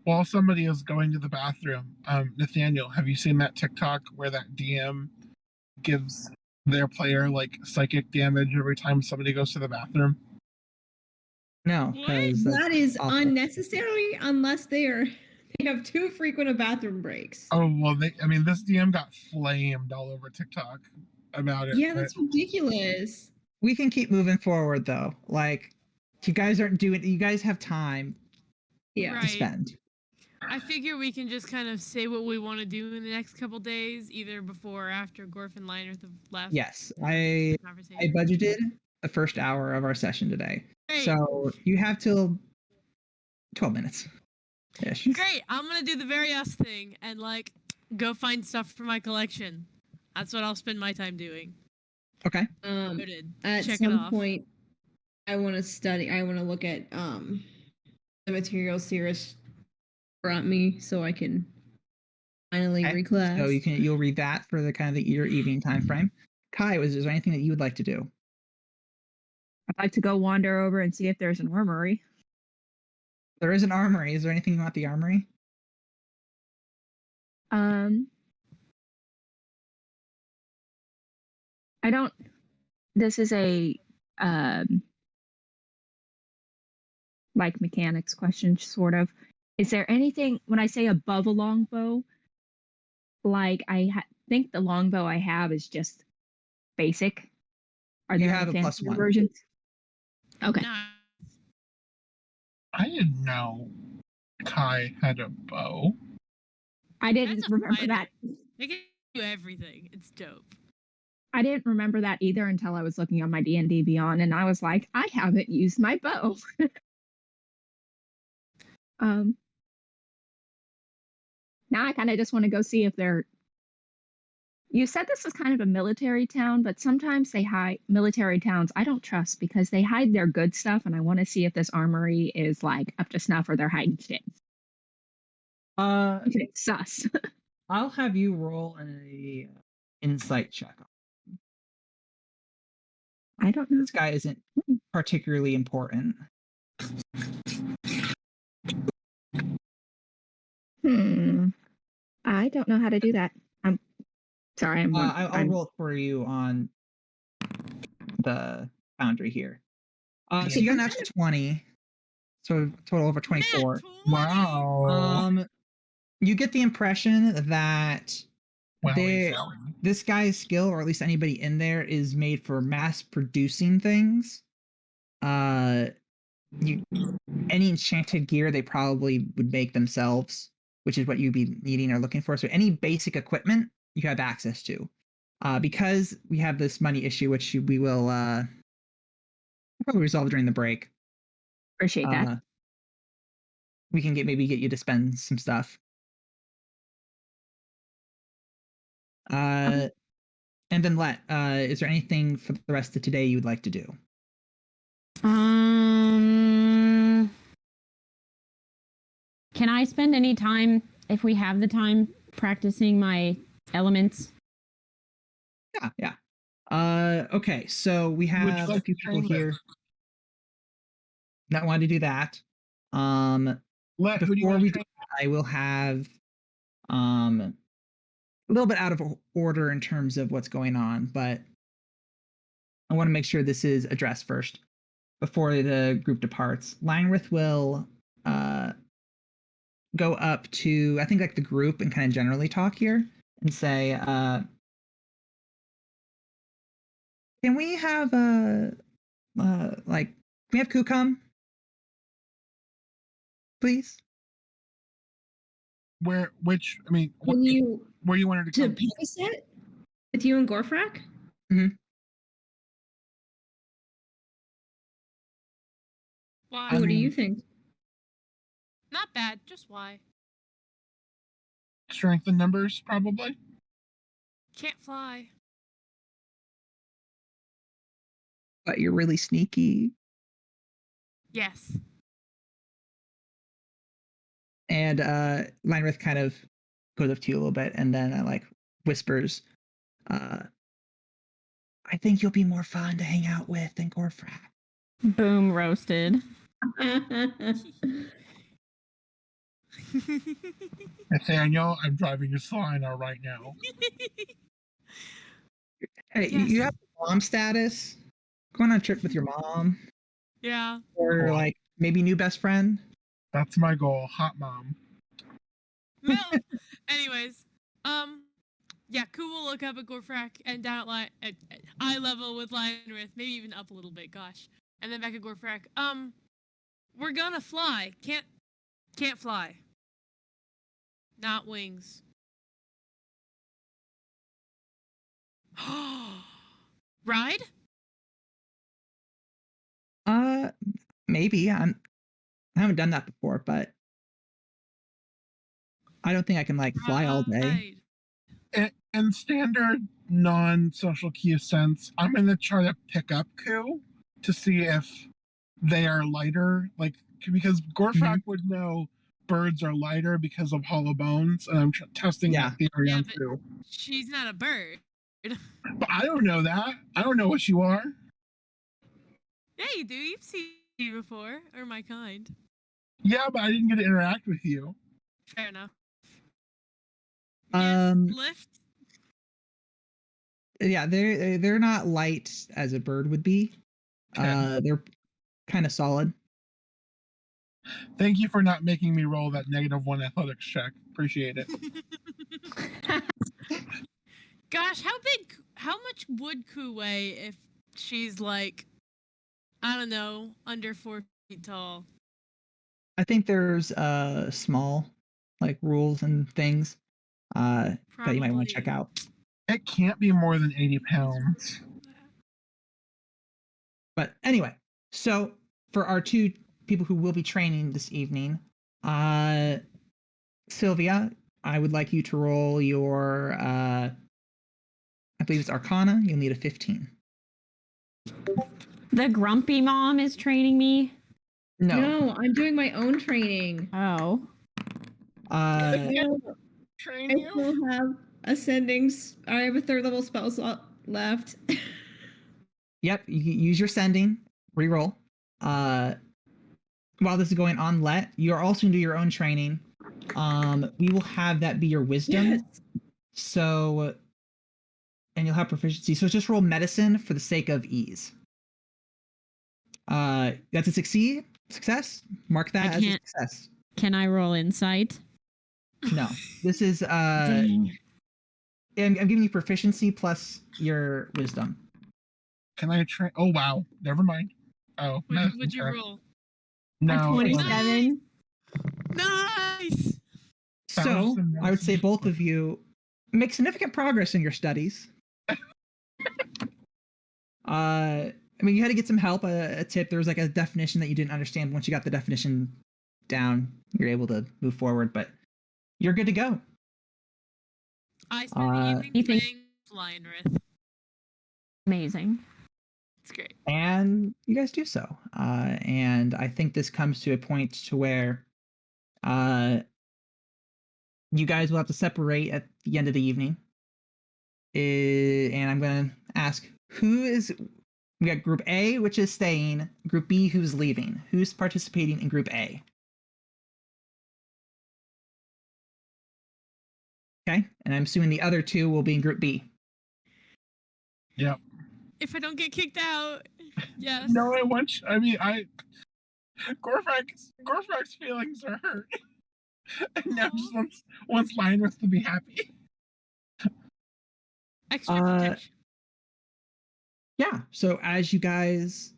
While somebody is going to the bathroom, Nathaniel, have you seen that TikTok where that DM gives their player like psychic damage every time somebody goes to the bathroom? No, What? because That is awful. unnecessary unless they have too frequent of bathroom breaks. Oh well, this DM got flamed all over TikTok about it. Yeah, that's ridiculous. We can keep moving forward though. Like, you guys aren't doing. You guys have time Yeah. to Right. spend. I figure we can just kind of say what we want to do in the next couple days, either before or after Gorf and Leinert have left. Yes, I budgeted the first hour of our session today, Great. so you have till 12 minutes. Ish. Great. I'm gonna do the very us thing and like go find stuff for my collection. That's what I'll spend my time doing. Okay. Noted. At Check it some off. point, I want to study. I want to look at the materials Cirrus brought me, so I can finally Okay. reclass. So you'll read that for the kind of your evening time frame. Kai, is there anything that you would like to do? I'd like to go wander over and see if there's an armory. There is an armory. Is there anything about the armory? I don't. This is a like mechanics question, sort of. Is there anything when I say above a longbow? Like think the longbow I have is just basic. Are You there have any a fancier +1. versions? Okay. Nah. I didn't know Kai had a bow. I didn't That's a remember fighter. that. They can do everything. It's dope. I didn't remember that either until I was looking on my D&D Beyond, and I was like, I haven't used my bow. Now I kind of just want to go see if they're. You said this was kind of a military town, but sometimes they hide military towns. I don't trust because they hide their good stuff, and I want to see if this armory is like up to snuff or they're hiding shit. If it's sus. I'll have you roll an insight check. I don't know. This guy isn't particularly important. I don't know how to do that. I'm sorry. I'll roll it for you on the boundary here. So you got an extra 20, so total over 24. Wow. You get the impression that this guy's skill, or at least anybody in there, is made for mass producing things. Any enchanted gear they probably would make themselves, which is what you'd be needing or looking for. So any basic equipment you have access to. Because we have this money issue, which we will probably resolve during the break. Appreciate that. We can maybe get you to spend some stuff. And then is there anything for the rest of today you would like to do? Can I spend any time, if we have the time, practicing my elements? Yeah. Okay, so we have a few people here that want to do that. Before we do that, I will have a little bit out of order in terms of what's going on, but I want to make sure this is addressed first before the group departs. Leinrith will go up to, I think, like the group and kind of generally talk here and say, can we have can we have Ku come, please? Where you wanted to to come? Pegaset with you and Gorfrak? Mm-hmm. Why? What do you think? Not bad. Just why? Strength in numbers, probably. Can't fly. But you're really sneaky. Yes. And Leinrith kind of goes up to you a little bit and then whispers, I think you'll be more fun to hang out with than Gorfrak. Boom, roasted. Nathaniel, I'm driving your Salina right now. Hey, Yes. you have mom status. Going on a trip with your mom, Yeah. or Cool. like maybe new best friend. That's my goal. Hot mom. Well, anyways, yeah, Ku will look up at Gorfrak and down at eye level with Lionrith, maybe even up a little bit, gosh. And then back at Gorfrak. We're gonna fly. Can't fly. Not wings. Ride? Maybe I haven't done that before, but I don't think I can like fly all day. Ride. In standard non-social key sense, I'm going to try to pick up Ku to see if they are lighter. Like, because Gorfrak would know birds are lighter because of hollow bones, and I'm testing Yeah. that theory Yeah, on but Ku. she's not a bird. But I don't know that. I don't know what you are. Yeah, you do. You've seen me before, or my kind. Yeah, but I didn't get to interact with you. Fair enough. Um, Yes, lift. Yeah, they're not light as a bird would be. Okay. They're kind of solid. Thank you for not making me roll that -1 athletics check. Appreciate it. Gosh, how much would Ku weigh if she's like, I don't know, under 4 feet tall? I think there's small like rules and things that you might want to check Probably. out. It can't be more than 80 pounds. But anyway, so for our two people who will be training this evening, Sylvia, I would like you to roll your I believe it's Arcana. You'll need a 15. The grumpy mom is training me. No. I'm doing my own training. Oh. Uh, Train I you? still have ascendings. I have a third level spell slot left. Yep, you can use your sending, reroll. While this is going on, you are also gonna do your own training. We will have that be your wisdom. Yes. So, and you'll have proficiency. So just roll medicine for the sake of ease. That's a success. Mark that as a success. Can I roll insight? No, this is Dang. I'm giving you proficiency plus your wisdom. Can I train? Oh, wow. Never mind. Oh, Would you check. roll? No. 27. Nice. So I would say both of you make significant progress in your studies. I mean, you had to get some help. A tip: there was like a definition that you didn't understand. Once you got the definition down, you're able to move forward. But you're good to go. I spent the evening playing Lionrith. Amazing. It's great. And you guys do so. And I think this comes to a point to where you guys will have to separate at the end of the evening. And I'm going to ask we got group A, which is staying, group B, who's leaving. Who's participating in group A? Okay. And I'm assuming the other two will be in group B. Yep. If I don't get kicked out, yes. No, Gorfrak's feelings are hurt. And now just wants Lionrith to be happy. Extra protection. Yeah. So as you guys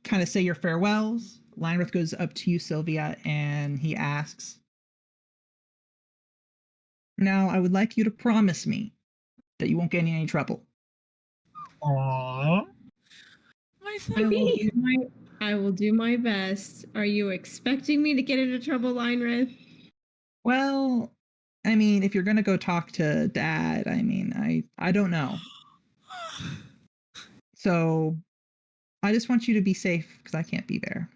kind of say your farewells, Lionrith goes up to you, Sylvia, and he asks, "Now, I would like you to promise me that you won't get in any trouble." Aww. My I will do my best. Are you expecting me to get into trouble, Lionrith? Well, I mean, if you're gonna go talk to Dad, I mean, I don't know. So I just want you to be safe because I can't be there.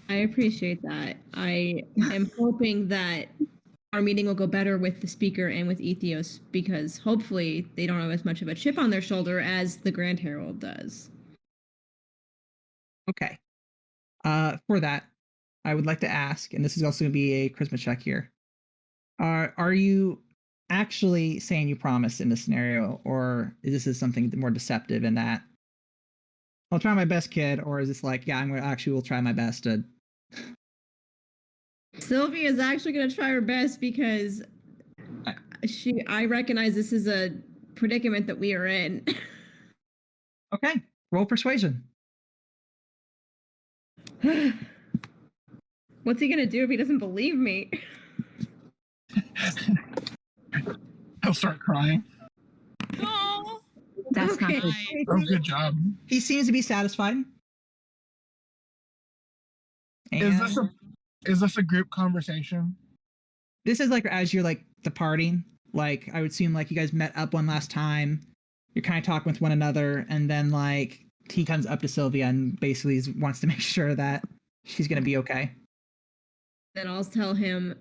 I appreciate that. I am hoping that our meeting will go better with the speaker and with Ethios because hopefully they don't have as much of a chip on their shoulder as the Grand Herald does. Okay. For that, I would like to ask, and this is also going to be a charisma check here. Are you actually saying you promised in this scenario, or is this something more deceptive in that I'll try my best, kid, or is this like, yeah, I'm gonna actually will try my best to? Sylvie is actually going to try her best because I recognize this is a predicament that we are in. Okay, roll persuasion. What's he going to do if he doesn't believe me? He'll start crying. Oh, That's Okay. not good. Oh, good job. He seems to be satisfied. Is And this a group conversation? this is like as you're like departing. Like I would assume like you guys met up one last time. You're kind of talking with one another, and then like he comes up to Sylvia and basically wants to make sure that she's gonna be okay. Then I'll tell him,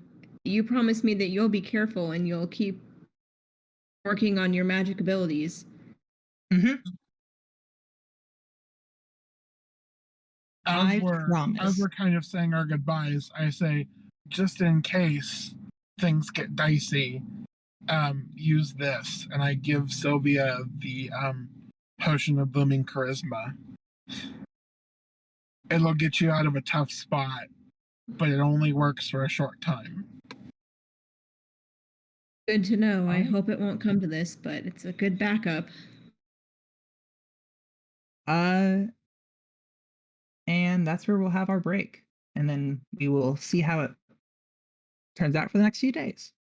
you promise me that you'll be careful and you'll keep working on your magic abilities. Mm-hmm. As promise. we're kind of saying our goodbyes, I say, just in case things get dicey, use this, and I give Sylvia the potion of blooming charisma. It'll get you out of a tough spot, but it only works for a short time. Good to know. I Alright. hope it won't come to this, but it's a good backup. And that's where we'll have our break, and then we will see how it turns out for the next few days.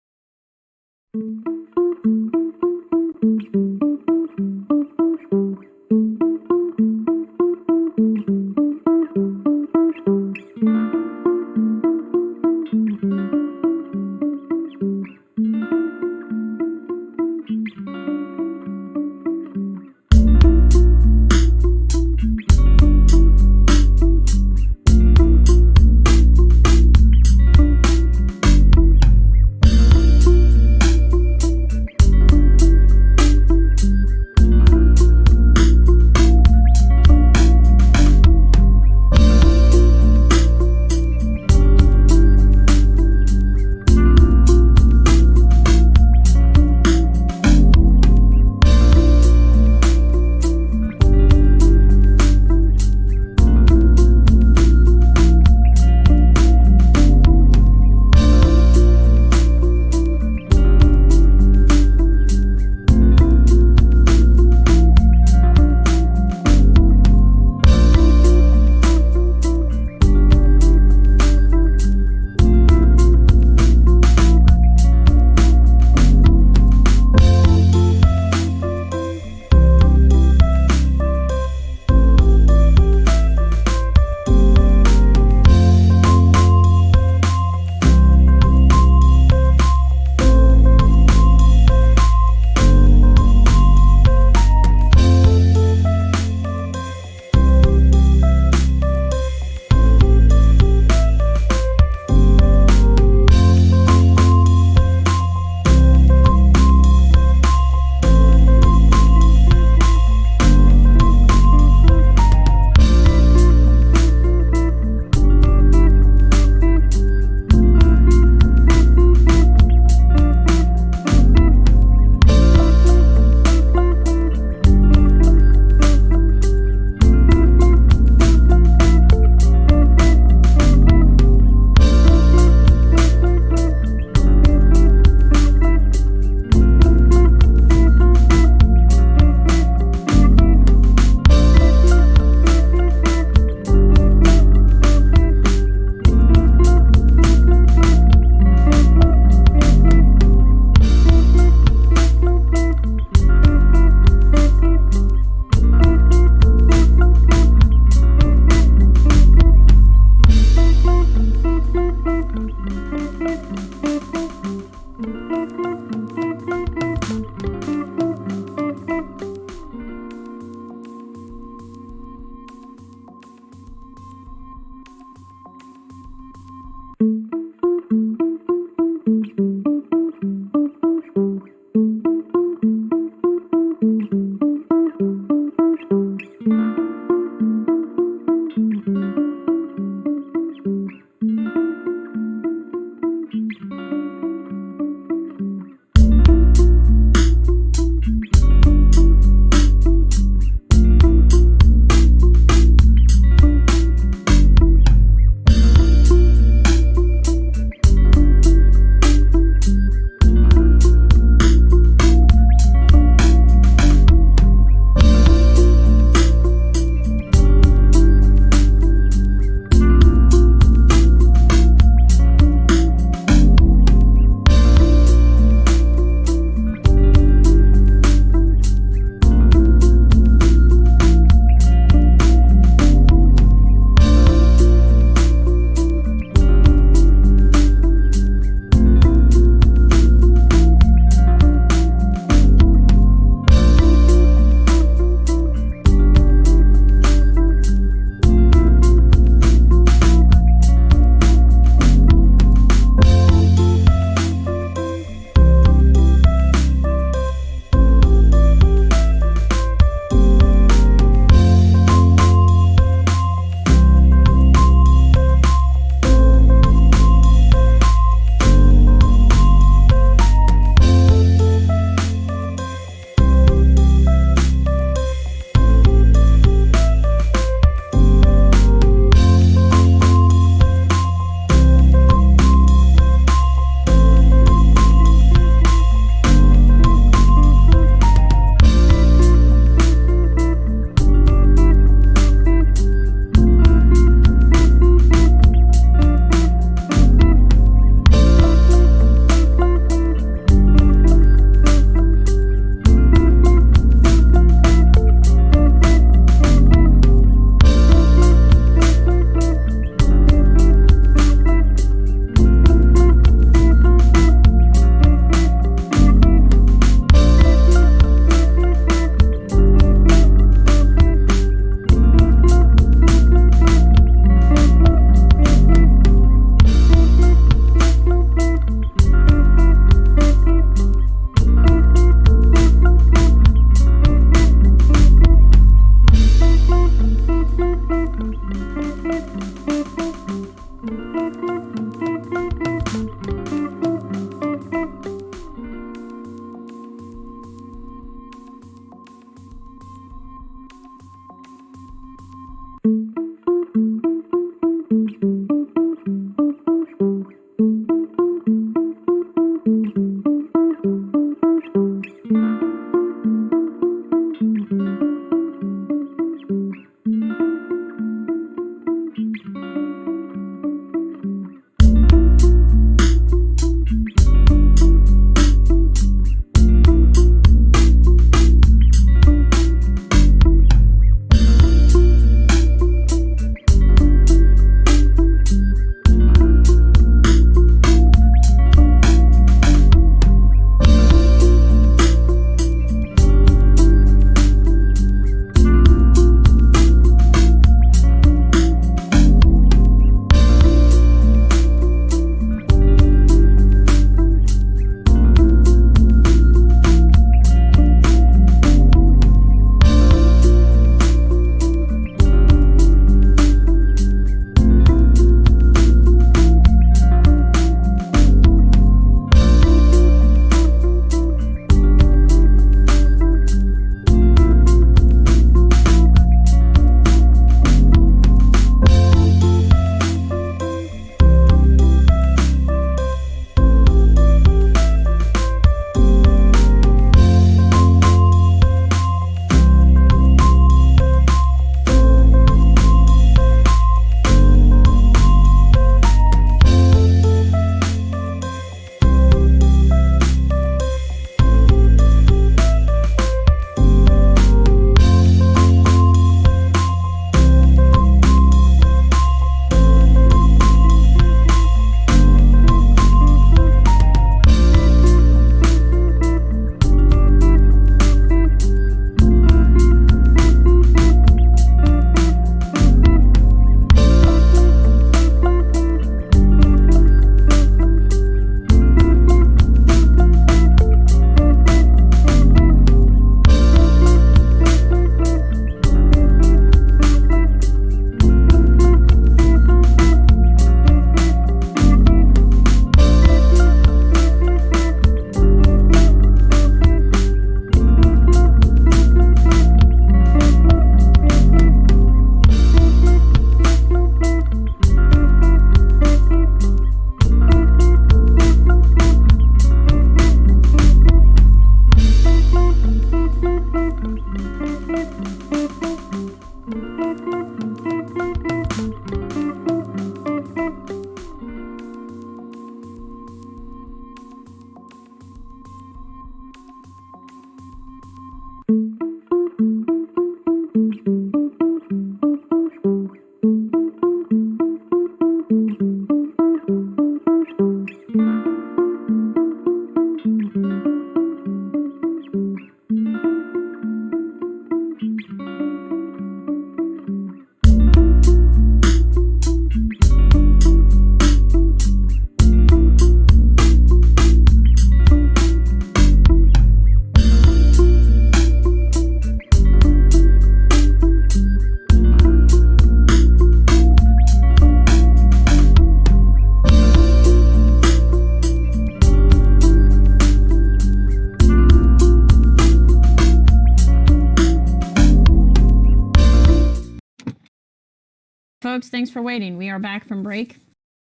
folks, thanks for waiting. We are back from break.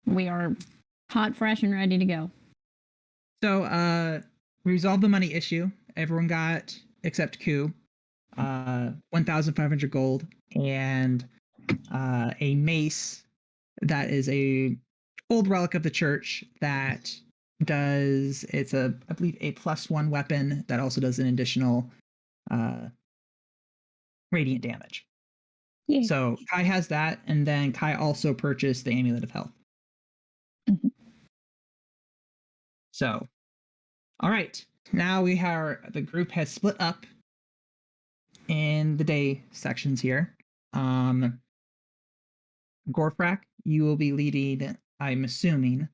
We are hot, fresh, and ready to go. So, we resolved the money issue. Everyone got, except Ku, 1,500 gold and a mace that is a old relic of the church that does, it's a, I believe, a +1 weapon that also does an additional radiant damage. Yay. So Kai has that, and then Kai also purchased the Amulet of Health. Mhm. So, all right. Now the group has split up in the day sections here. Gorfrak, you will be leading, I'm assuming,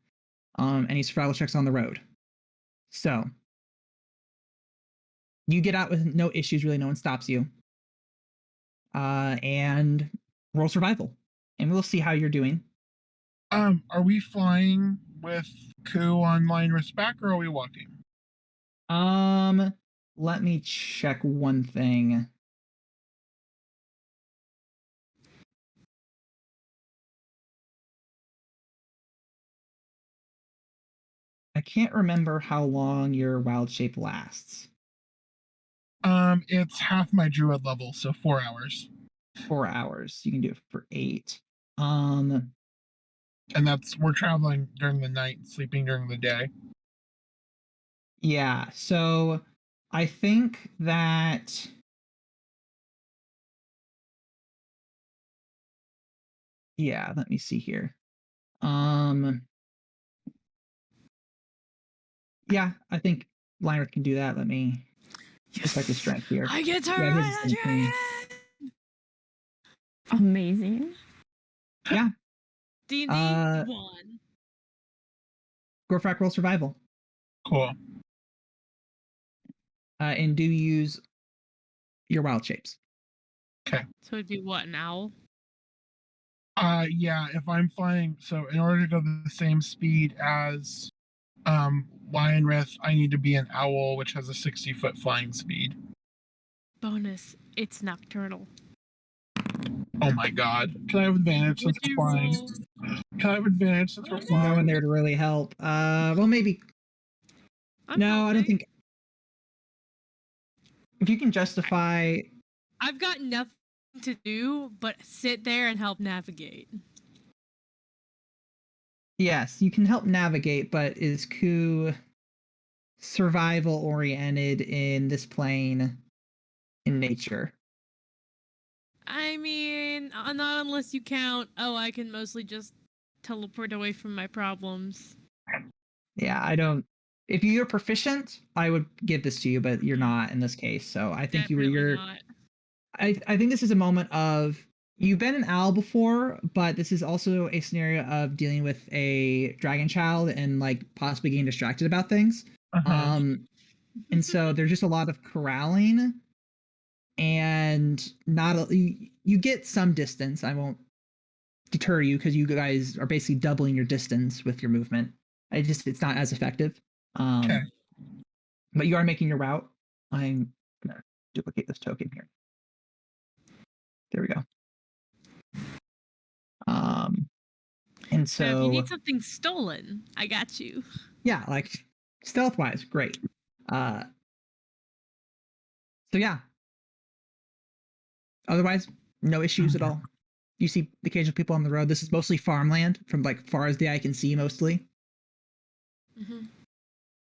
any survival checks on the road. So, you get out with no issues, really, no one stops you. And roll survival. And we'll see how you're doing. Are we flying with Ku on line back, or are we walking? Let me check one thing. I can't remember how long your wild shape lasts. It's half my druid level, so 4 hours. 4 hours. You can do it for 8. And we're traveling during the night, sleeping during the day. Yeah, so I think that yeah, let me see here. Yeah, I think Liner can do that. Let me check his strength here. I get to Yeah, ride his a is insane. dragon. Amazing. Yeah. D&D Uh, 1. Gorfrak roll survival. Cool. And do use your wild shapes. Okay. So it'd be what, an owl? Yeah, if I'm flying, so in order to go the same speed as Lionrith, I need to be an owl, which has a 60-foot flying speed. Bonus, it's nocturnal. Oh my god. Can I have advantage since Would we're you flying? roll? Can I have advantage since we're No flying? one there to really help. Well, maybe. I'm No, I don't helping. think. If you can justify. I've got nothing to do but sit there and help navigate. Yes, you can help navigate, but is Ku survival oriented in this plane in nature? I mean, not unless you count, I can mostly just teleport away from my problems. Yeah, I don't. If you're proficient, I would give this to you, but you're not in this case. So I think Definitely you're. not. I think this is a moment of you've been an owl before, but this is also a scenario of dealing with a dragon child and like possibly getting distracted about things. Uh-huh. And so there's just a lot of corralling, and you get some distance. I won't deter you because you guys are basically doubling your distance with your movement. It's not as effective. Okay. But you are making your route. I'm gonna duplicate this token here. There we go. And So if you so need something stolen, I got you. yeah, like stealth wise, great. So yeah. Otherwise, no issues at all. You see the occasional people on the road. This is mostly farmland from like far as the eye can see, mostly. Mm-hmm.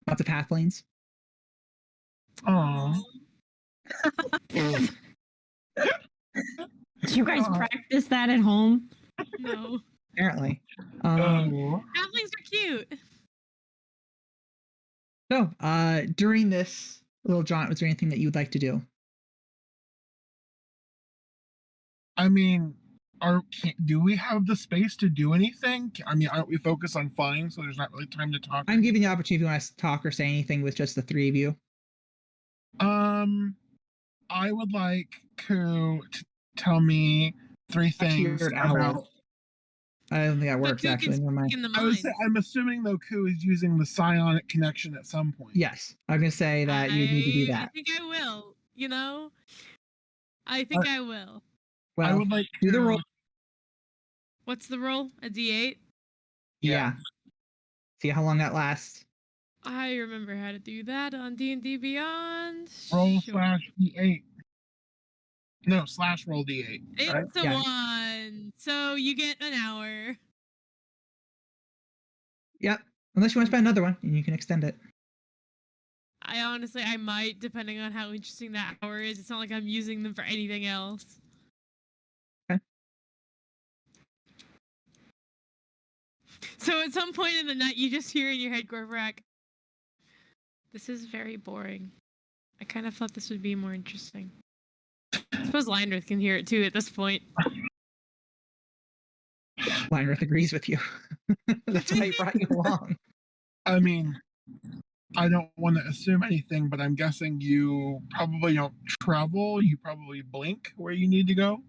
Lots of halflings. Oh. Do you guys practice that at home? No. Apparently. Oh. Halflings are cute. So, during this little jaunt, was there anything that you would like to do? I mean, do we have the space to do anything? I mean, aren't we focused on flying, so there's not really time to talk? I'm giving you the opportunity if you want to talk or say anything with just the three of you. I would like to tell me 3 things You're an about. owl. I don't think that works, Ku actually. can Never mind. speak in the I mind. was I'm assuming though Ku is using the psionic connection at some point. Yes, I'm going to say that you need to do I that. think I will. You know, I think I will. Well, I would like do the roll. What's the roll? A D8? Yeah. See how long that lasts. I remember how to do that on D&D Beyond. Roll Sure. /D8. No, /roll D8. Right? It's a Yeah. 1. So you get an hour. Yep. Unless you want to spend another one, and you can extend it. I might, depending on how interesting that hour is. It's not like I'm using them for anything else. Okay. So at some point in the night, you just hear in your head, Gorvrak, this is very boring. I kind of thought this would be more interesting. I suppose Lindrith can hear it too at this point. Lynrith agrees with you. That's why he brought you along. I mean, I don't want to assume anything, but I'm guessing you probably don't travel. You probably blink where you need to go.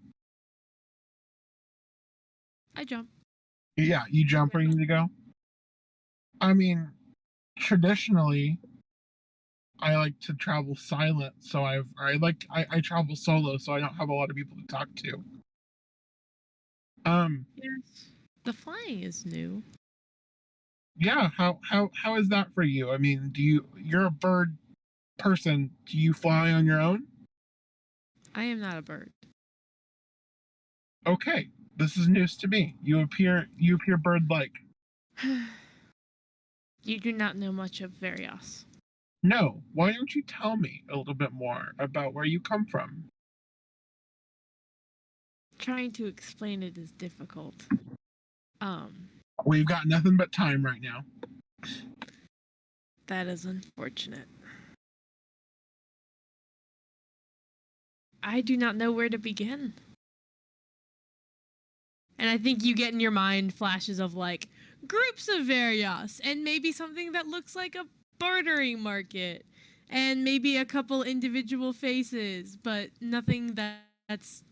I jump. Yeah, you jump where you need to go. I mean, traditionally, I like to travel silent, so I travel solo, so I don't have a lot of people to talk to. Yes. The flying is new. Yeah, how is that for you? I mean, you're a bird person, do you fly on your own? I am not a bird. Okay, this is news to me. You appear bird-like. You do not know much of Varios. No, why don't you tell me a little bit more about where you come from? Trying to explain it is difficult. We've got nothing but time right now. That is unfortunate. I do not know where to begin. And I think you get in your mind flashes of like groups of Varios and maybe something that looks like a bartering market and maybe a couple individual faces, but nothing that's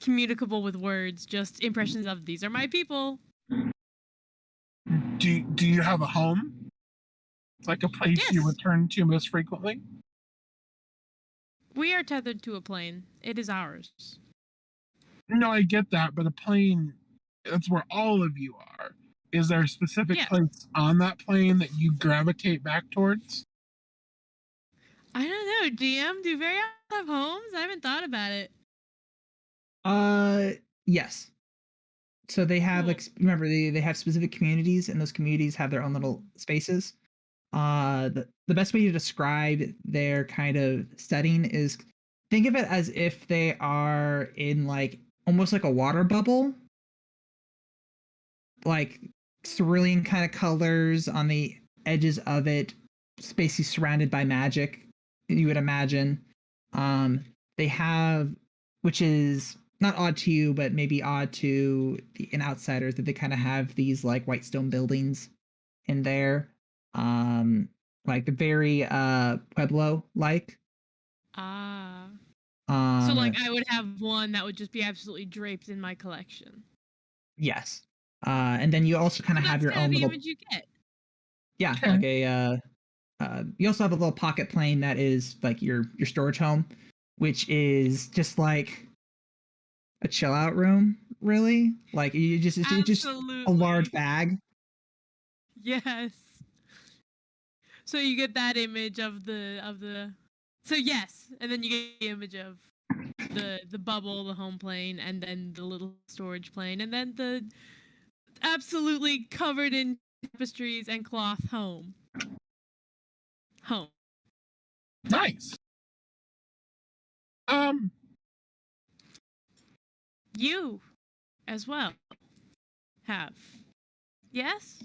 communicable with words, just impressions of these are my people. Do you have a home? Like a place Yes. you return to most frequently? We are tethered to a plane. It is ours. No, I get that, but a plane, that's where all of you are. Is there a specific Yeah. place on that plane that you gravitate back towards? I don't know, DM, do Varios have homes? I haven't thought about it. Yes. So they have Cool. remember they have specific communities, and those communities have their own little spaces. The best way to describe their kind of setting is think of it as if they are in like almost like a water bubble, like cerulean kind of colors on the edges of it, basically surrounded by magic. You would imagine. They have, which is not odd to you, but maybe odd to an outsider, that they kind of have these like white stone buildings in there, like very Pueblo like. Ah. Um, So like I would have one that would just be absolutely draped in my collection. yes. And then you also kind of have your That's own the little image you get. yeah, Okay. like a you also have a little pocket plane that is like your storage home, which is just like a chill out room, really. Like it's just a large bag. Yes. So you get that image of the so yes, and then you get the image of the bubble, the home plane, and then the little storage plane, and then the absolutely covered in tapestries and cloth home. Nice. You as well have. Yes?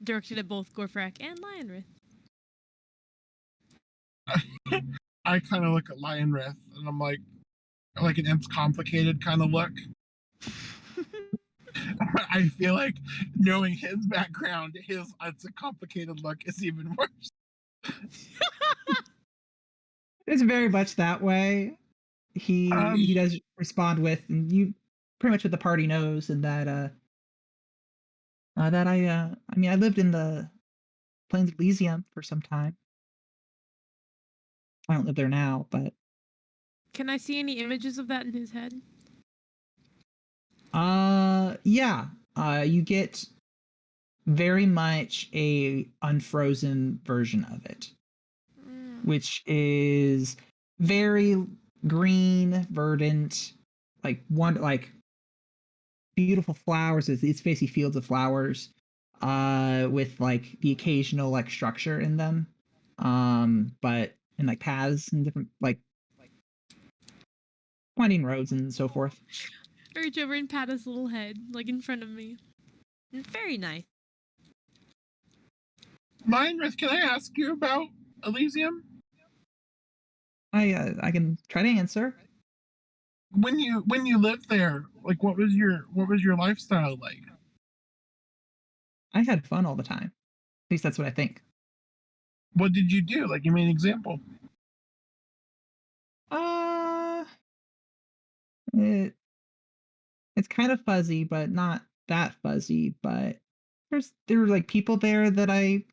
Directed at both Gorfrak and Lionrith. I kind of look at Lionrith and I'm like an it's complicated kind of look. I feel like knowing his background, his it's a complicated look is even worse. It's very much that way. He does respond with, and you pretty much what the party knows, and that I mean I lived in the Plains of Elysium for some time. I don't live there now, but Can I see any images of that in his head? Yeah. You get very much a unfrozen version of it, which is very green, verdant, like beautiful flowers. It's basically fields of flowers, with like the occasional like structure in them, but in like paths and different like winding roads and so forth. I reach over and pat his little head, like in front of me. Very nice. Lionrith, can I ask you about Elysium? I can try to answer. When you lived there, like what was your lifestyle like? I had fun all the time. At least that's what I think. What did you do? Like, give me an example. Uh, it, it's kind of fuzzy, but not that fuzzy. But there were like people there that I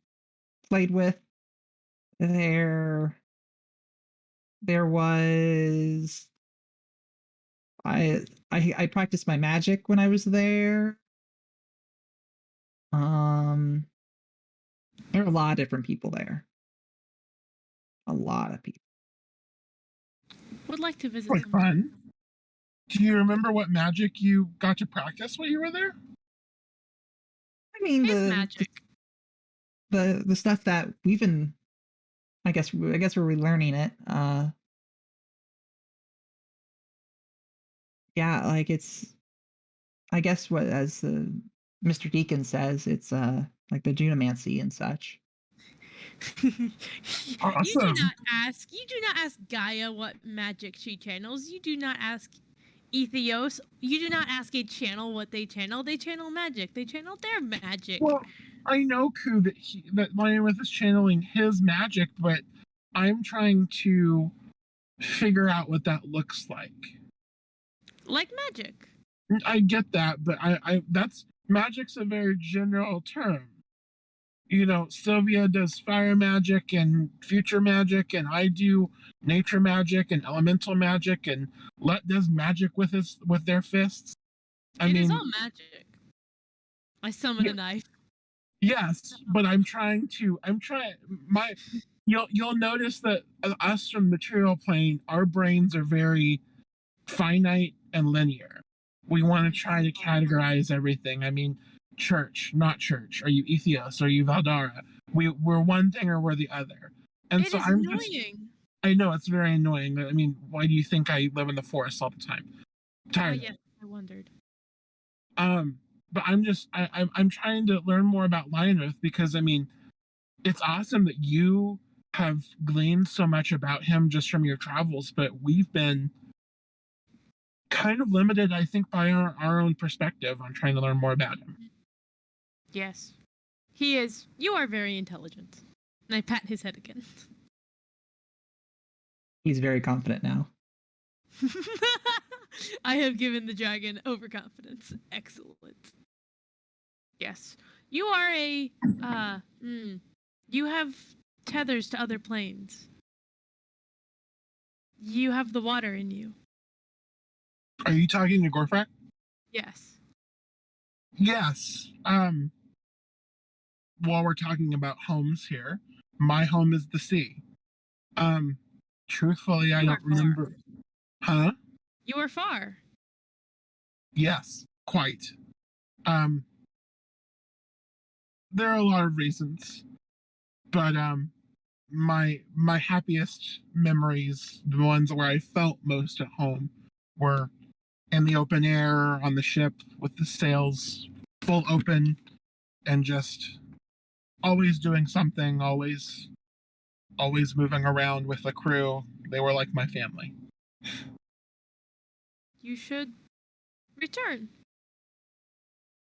played with. There was I practiced my magic when I was there. Um, there are a lot of different people there. A lot of people. Would like to visit Quite sometime. fun. Do you remember what magic you got to practice while you were there? I mean His magic. the stuff that we've been. I guess we're relearning it. Yeah, like it's. I guess what as Mr. Deacon says, it's like the Junomancy and such. Awesome. You do not ask Gaia what magic she channels. You do not ask Ethios. You do not ask a channel what they channel. They channel magic. They channel their magic. Well, I know, Ku, that Lionrith is channeling his magic, but I'm trying to figure out what that looks like. Like magic. I get that, but I that's magic's a very general term. You know, Sylvia does fire magic and future magic, and I do nature magic and elemental magic, and Let does magic with their fists. It is all magic. I summon Yeah. a knife. Yes, but I'm trying you'll notice that us from the material plane, our brains are very finite and linear. We want to try to categorize everything. I mean, church, not church. Are you Ethios? Are you Valdara? We're one thing or we're the other. And It so is I'm annoying. I know it's very annoying. I mean, why do you think I live in the forest all the time? Tired. Yes, I wondered. But I'm trying to learn more about Lionrith because I mean, it's awesome that you have gleaned so much about him just from your travels, but we've been kind of limited, I think, by our own perspective on trying to learn more about him. Yes. He is. You are very intelligent. And I pat his head again. He's very confident now. I have given the dragon overconfidence. Excellent. Yes. You are a you have tethers to other planes. You have the water in you. Are you talking to Gorfrak? Yes. Yes. While we're talking about homes here, my home is the sea. Truthfully, I don't remember. Huh? You are far. Yes, quite. There are a lot of reasons, but my happiest memories, the ones where I felt most at home, were in the open air on the ship with the sails full open and just always doing something, always moving around with the crew. They were like my family. You should return.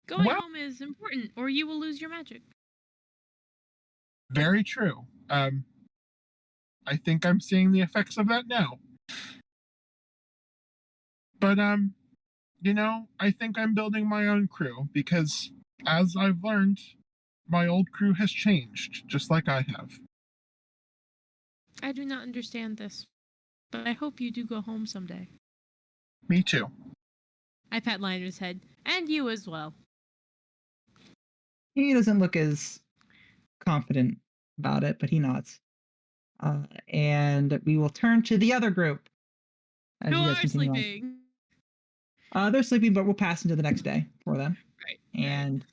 Going home is important, or you will lose your magic. Very true. I think I'm seeing the effects of that now. But you know, I think I'm building my own crew because as I've learned, my old crew has changed, just like I have. I do not understand this, but I hope you do go home someday. Me too. I pat Liner's head. And you as well. He doesn't look as confident about it, but he nods. And we will turn to the other group. As Who you guys are continue on. sleeping? They're sleeping, but we'll pass into the next day for them. Right. And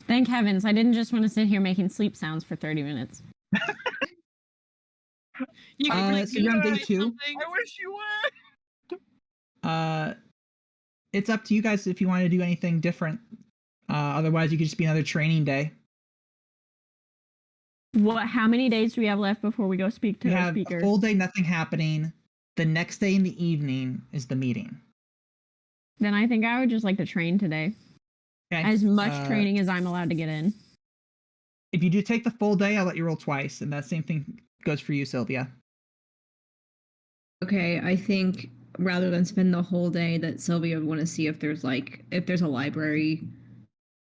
Thank heavens, I didn't just want to sit here making sleep sounds for 30 minutes. You can like, so you're on day write 2. something. I wish you would. It's up to you guys if you want to do anything different. Otherwise, you could just be another training day. How many days do we have left before we go speak to You the have speaker? a full day, nothing happening. The next day in the evening is the meeting. Then I think I would just like to train today. Okay. As much training as I'm allowed to get in. If you do take the full day, I'll let you roll twice, and that same thing goes for you, Sylvia. Okay, I think rather than spend the whole day, that Sylvia would want to see if there's a library,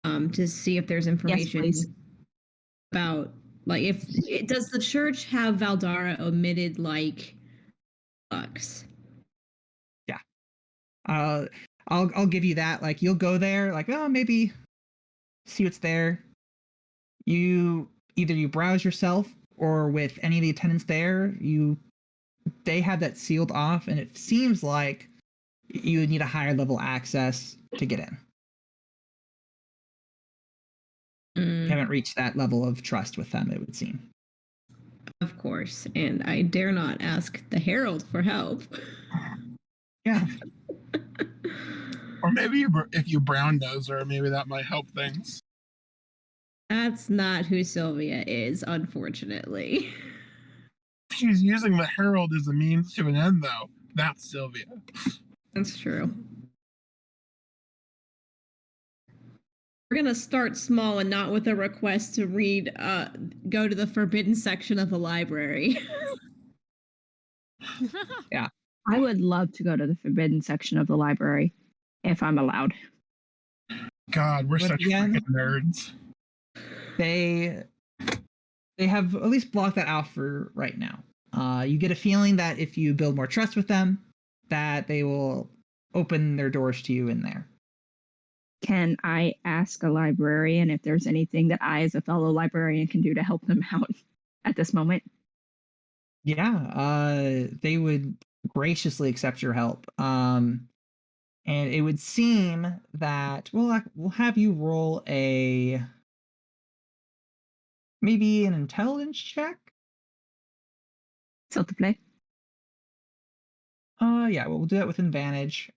to see if there's information please. about does the church have Valdara omitted books? Yeah. I'll give you that. Like, you'll go there, like, oh, maybe see what's there. You browse yourself, or with any of the attendants there, they have that sealed off, and it seems like you would need a higher level access to get in. You haven't reached that level of trust with them, it would seem. Of course, and I dare not ask the Herald for help. Yeah. Or maybe if you brown nose her, maybe that might help things. That's not who Sylvia is, unfortunately. She's using the Herald as a means to an end, though. That's Sylvia. That's true. We're gonna start small and not with a request to go to the forbidden section of the library. Yeah. I would love to go to the forbidden section of the library if I'm allowed. God, we're But such again, freaking nerds. They have at least blocked that out for right now. You get a feeling that if you build more trust with them, that they will open their doors to you in there. Can I ask a librarian if there's anything that I, as a fellow librarian, can do to help them out at this moment? Yeah, they would graciously accept your help. And it would seem that we'll have you roll maybe an intelligence check. So to play. Yeah, we'll do that with advantage.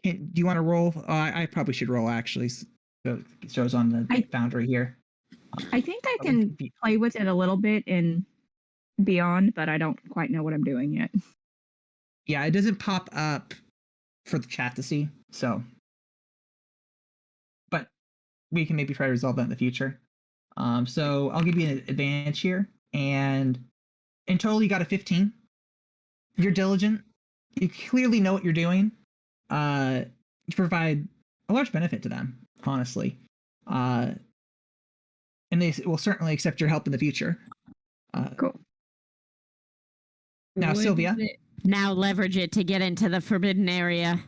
Do you want to roll? I probably should roll, actually. So it shows on the boundary here. I think I can play with it a little bit in Beyond, but I don't quite know what I'm doing yet. Yeah, it doesn't pop up for the chat to see, so. But we can maybe try to resolve that in the future. So I'll give you an advantage here, and in total you got a 15. You're diligent. You clearly know what you're doing. You provide a large benefit to them, honestly. And they will certainly accept your help in the future. Cool. Now, Sylvia. Now leverage it to get into the forbidden area.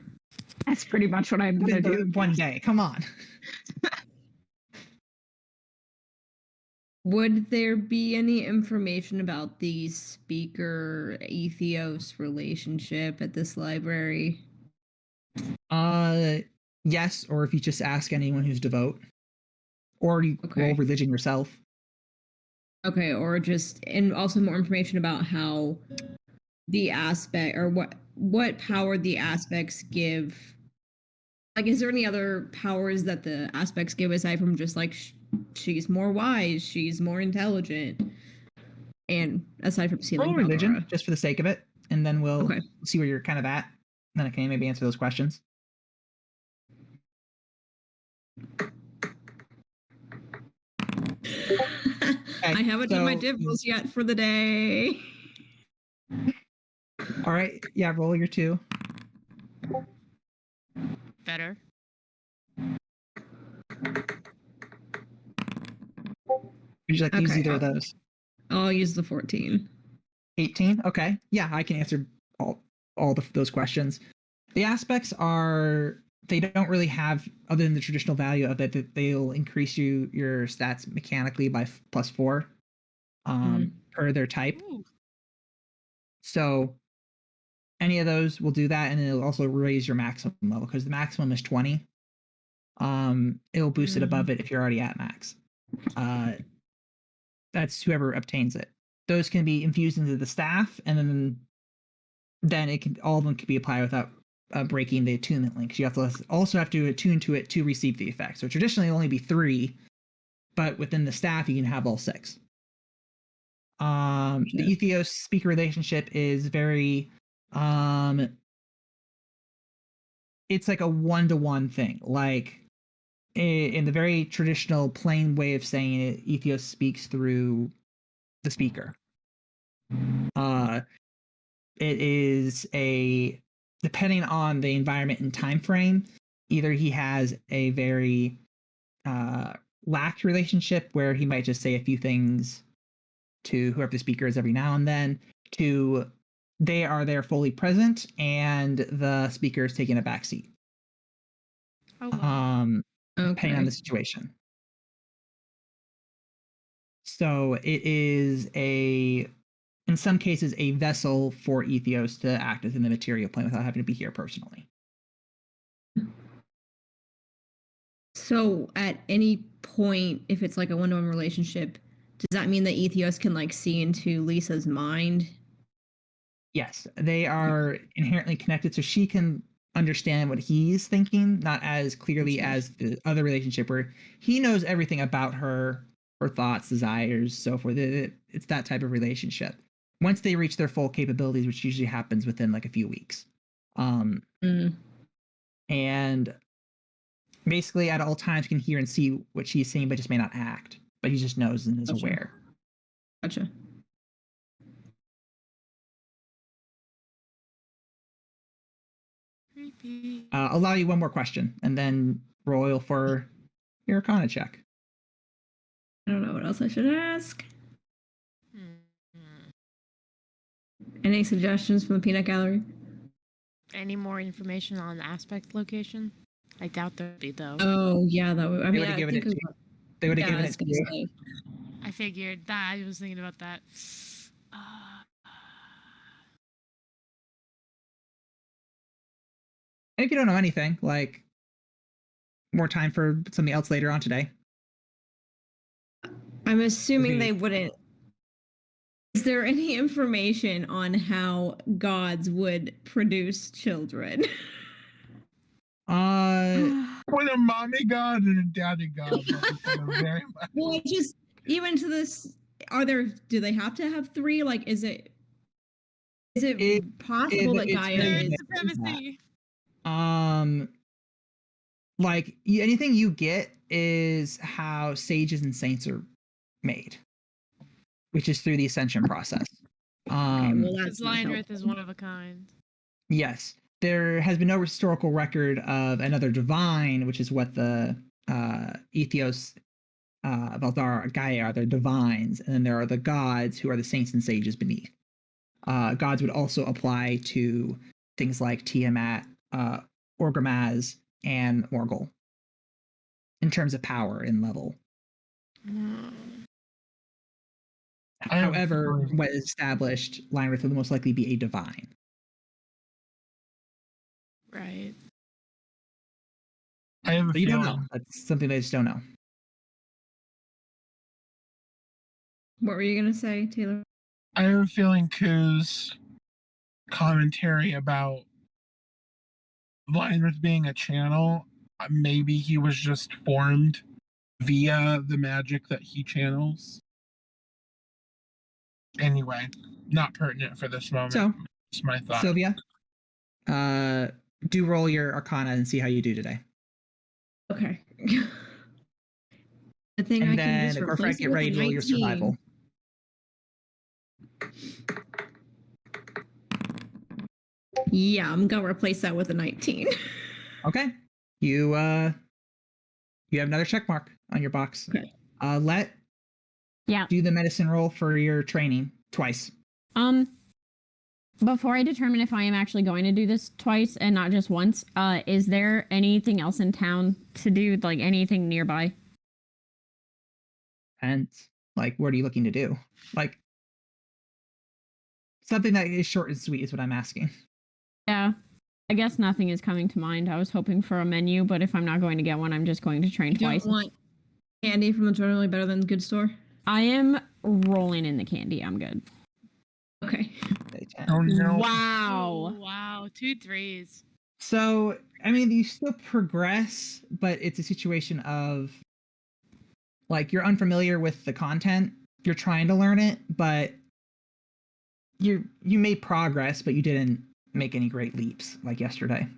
That's pretty much what I'm going to do. One day. Come on. Would there be any information about the speaker Ethos relationship at this library? Yes, or if you just ask anyone who's devout. Or you roll religion yourself. Okay, or and also more information about how the aspect, or what power the aspects give. Like, is there any other powers that the aspects give aside from just she's more wise, she's more intelligent, and aside from sealing roll religion, just for the sake of it, and then we'll see where you're kind of at. Then I can maybe answer those questions. I haven't done my div rolls yet for the day. All right, yeah, roll your 2. Better. Would you like to use either of those? I'll use the 14. 18? Okay. Yeah, I can answer all those questions. The aspects are they don't really have other than the traditional value of that they'll increase your stats mechanically by +4 per their type. Ooh. So any of those will do that, and it'll also raise your maximum level because the maximum is 20. It'll boost it above it if you're already at max. That's whoever obtains it. Those can be infused into the staff, and then it can all of them can be applied without breaking the attunement link. You have to also have to attune to it to receive the effect. So traditionally it'll only be 3, but within the staff you can have all 6. The Ethos speaker relationship is very it's like a 1-to-1 thing. Like in the very traditional plain way of saying it, Ethos speaks through the speaker. It is depending on the environment and time frame, either he has a very lax relationship where he might just say a few things to whoever the speaker is every now and then, to they are there fully present and the speaker is taking a back seat. Oh, wow. Depending on the situation. So it is in some cases, a vessel for Ethos to act as in the material plane without having to be here personally. So at any point, if it's like a one-to-one relationship, does that mean that Ethos can like see into Lisa's mind? Yes, they are inherently connected, so she can understand what he's thinking, not as clearly as the other relationship where he knows everything about her thoughts, desires, so forth. It's that type of relationship. Once they reach their full capabilities, which usually happens within like a few weeks. And basically at all times can hear and see what she's saying, but just may not act. But he just knows and is aware. Gotcha. Creepy. I'll allow you one more question and then roll for your Arcana check. I don't know what else I should ask. Any suggestions from the peanut gallery? Any more information on the aspect location? I doubt there'd be, though. Oh yeah, that would. I mean, would have I given think it to you. They would have given it to you. I figured that. I was thinking about that. If you don't know anything, like more time for something else later on today. I'm assuming they wouldn't. Is there any information on how gods would produce children? When a mommy god and a daddy god very much. Well, just even to this, do they have to have 3? Like, is it possible that Gaia is supremacy? Like anything you get is how sages and saints are made, which is through the ascension process. Because Lionrith is one of a kind. Yes, there has been no historical record of another divine, which is what the Ethos, Valdar, Gaia are. They're divines, and then there are the gods who are the saints and sages beneath. Gods would also apply to things like Tiamat, Orgrimmaz, and Morgul in terms of power and level. However, what is established, Lionrith will most likely be a divine. Right. I have a But you feeling. don't know. That's something they just don't know. What were you gonna say, Taylor? I have a feeling Ku's commentary about Lionrith being a channel, maybe he was just formed via the magic that he channels. Anyway, not pertinent for this moment. So, it's my thought. Sylvia, do roll your Arcana and see how you do today. Okay. The thing And I then, can just replace get ready to roll your survival. Yeah, I'm gonna replace that with a 19. Okay. You have another check mark on your box. Okay. Yeah. Do the medicine roll for your training twice. Before I determine if I am actually going to do this twice and not just once, is there anything else in town to do, like anything nearby? And like, what are you looking to do? Like, something that is short and sweet is what I'm asking. Yeah, I guess nothing is coming to mind. I was hoping for a menu, but if I'm not going to get one, I'm just going to train You twice. don't want candy from the Generally Better Than Good store? I am rolling in the candy. I'm good. Okay. Oh no. Wow. Oh, wow. 2 3s. So, I mean, you still progress, but it's a situation of like you're unfamiliar with the content. You're trying to learn it, but you made progress, but you didn't make any great leaps like yesterday.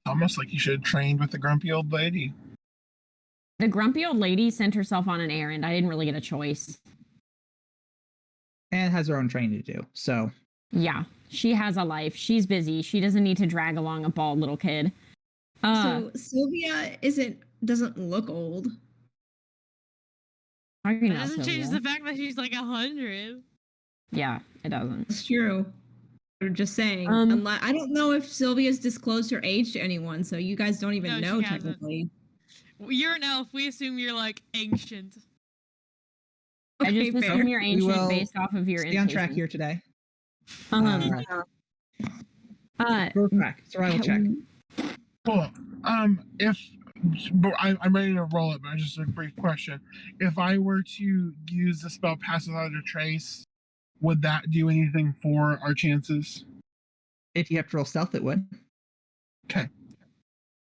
Almost like you should have trained with the grumpy old lady. The grumpy old lady sent herself on an errand. I didn't really get a choice. And has her own training to do. So, Yeah, she has a life. She's busy. She doesn't need to drag along a bald little kid. So Sylvia doesn't look old. Talking That about doesn't change Sylvia. the fact that she's like 100. Yeah, it doesn't. It's true. I'm just saying. I don't know if Sylvia's disclosed her age to anyone, so you guys don't even No, know she hasn't. technically. You're an elf. We assume you're like ancient. I just Okay, fair. assume you're ancient will based off of your stay on track intuition. here today. Go back. Survival check. Cool. I'm ready to roll it, but just a brief question. If I were to use the spell Pass Without a Trace, would that do anything for our chances? If you have to roll stealth, it would. Okay.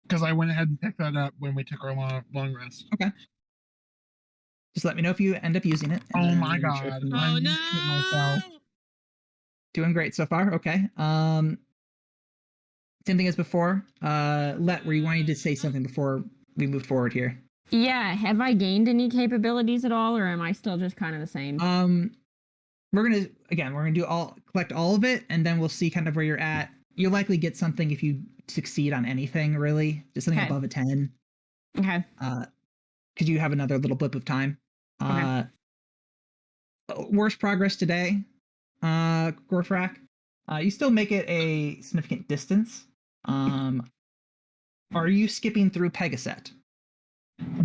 Because I went ahead and picked that up when we took our long rest. Okay. Just let me know if you end up using it. Oh and my then god. check. Oh I'm no! shitting myself. Doing great so far. Okay. Same thing as before. Were you wanting to say something before we move forward here? Yeah, have I gained any capabilities at all, or am I still just kind of the same? We're gonna collect all of it, and then we'll see kind of where you're at. You'll likely get something if you succeed on anything, really. Just something Okay. above a 10. Okay. Because you have another little blip of time. Okay. Worst progress today, Gorfrak. You still make it a significant distance. Are you skipping through Pegaset?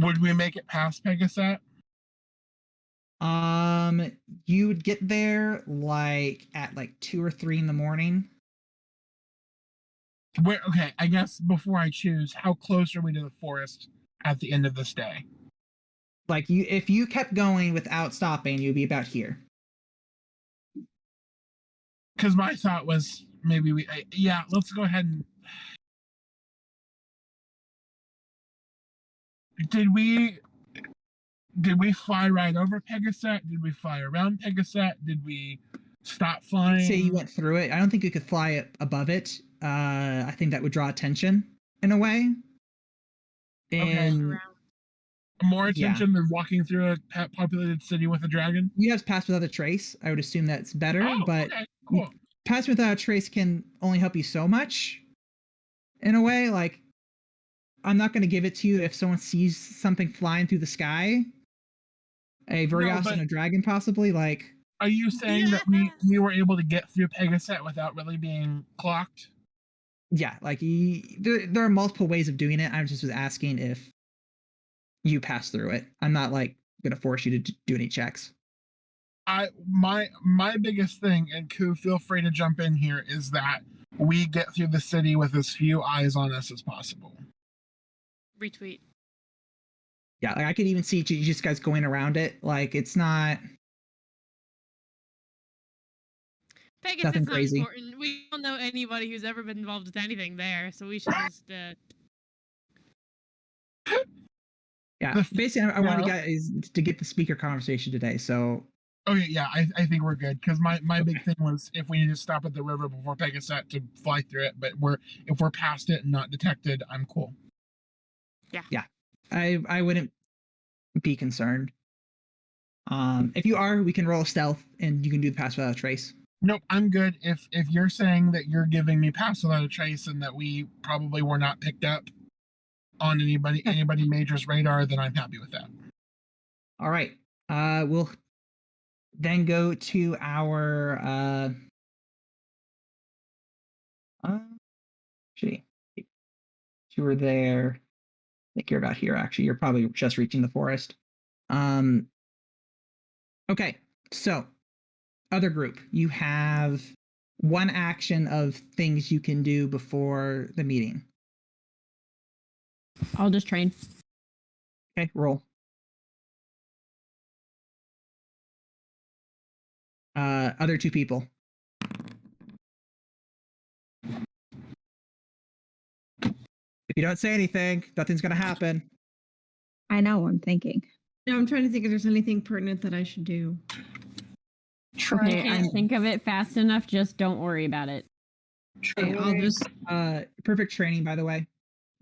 Would we make it past Pegaset? You would get there at 2 or 3 in the morning. Okay, I guess before I choose, how close are we to the forest at the end of this day? If you kept going without stopping, you'd be about here. Because my thought was maybe let's go ahead and. Did we fly right over Pegaset? Did we fly around Pegaset? Did we stop flying? Say you went through it. I don't think you could fly it above it. I think that would draw attention in a way. And more attention than walking through a populated city with a dragon? You have Pass Without a Trace. I would assume that's better, but okay, cool. Pass Without a Trace can only help you so much in a way. I'm not going to give it to you if someone sees something flying through the sky. A Varios and a dragon, possibly. Are you saying that we were able to get through Pegaset without really being clocked? Yeah, there are multiple ways of doing it. I just was asking if you pass through it. I'm not going to force you to do any checks. My biggest thing, and Ku, feel free to jump in here, is that we get through the city with as few eyes on us as possible. Retweet. Yeah, I could even see you just guys going around it. It's not Pegasus nothing is not crazy. important. We don't know anybody who's ever been involved with anything there, so we should just. Yeah, basically, I want you guys to get the speaker conversation today. So. Okay, yeah, I think we're good, because my big thing was if we need to stop at the river before Pegaset to fly through it, but if we're past it and not detected, I'm cool. Yeah, I wouldn't be concerned. If you are, we can roll stealth and you can do the Pass Without a Trace. Nope, I'm good. If you're saying that you're giving me Pass Without a Trace and that we probably were not picked up on anybody major's radar, then I'm happy with that. All right. We'll then go to our Gee, you were there. I think you're about here. Actually, you're probably just reaching the forest. Okay, so other group, you have one action of things you can do before the meeting. I'll just train. Okay, roll. Other two people. If you don't say anything, nothing's gonna happen. I know, I'm thinking. No, I'm trying to think if there's anything pertinent that I should do. Okay, I Okay, can't think of it fast enough. Just don't worry about it. Okay, I'll just Perfect training, by the way.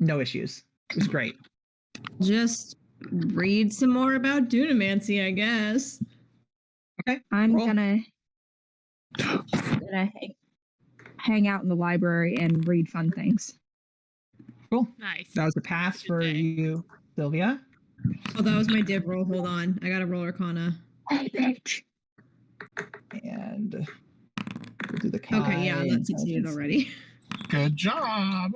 No issues. It was great. read some more about Dunamancy, I guess. Okay, I'm roll. gonna hang out in the library and read fun things. Cool. Nice. That was a pass Good for day. you, Sylvia. Oh, that was my dib roll. Hold on. I got a roll Arcana. Hey, bitch. And we'll do the Okay, yeah, Kai that succeeded intelligence. already. Good job.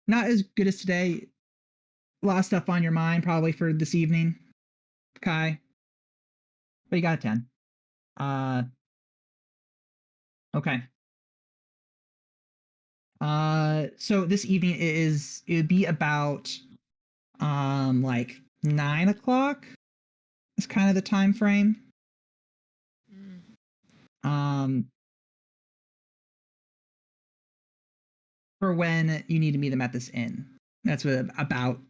Not as good as today. A lot of stuff on your mind probably for this evening, Kai. But you got a 10. Okay. So this evening it would be about like 9 o'clock. Is kind of the time frame. For when you need to meet them at this inn. That's what about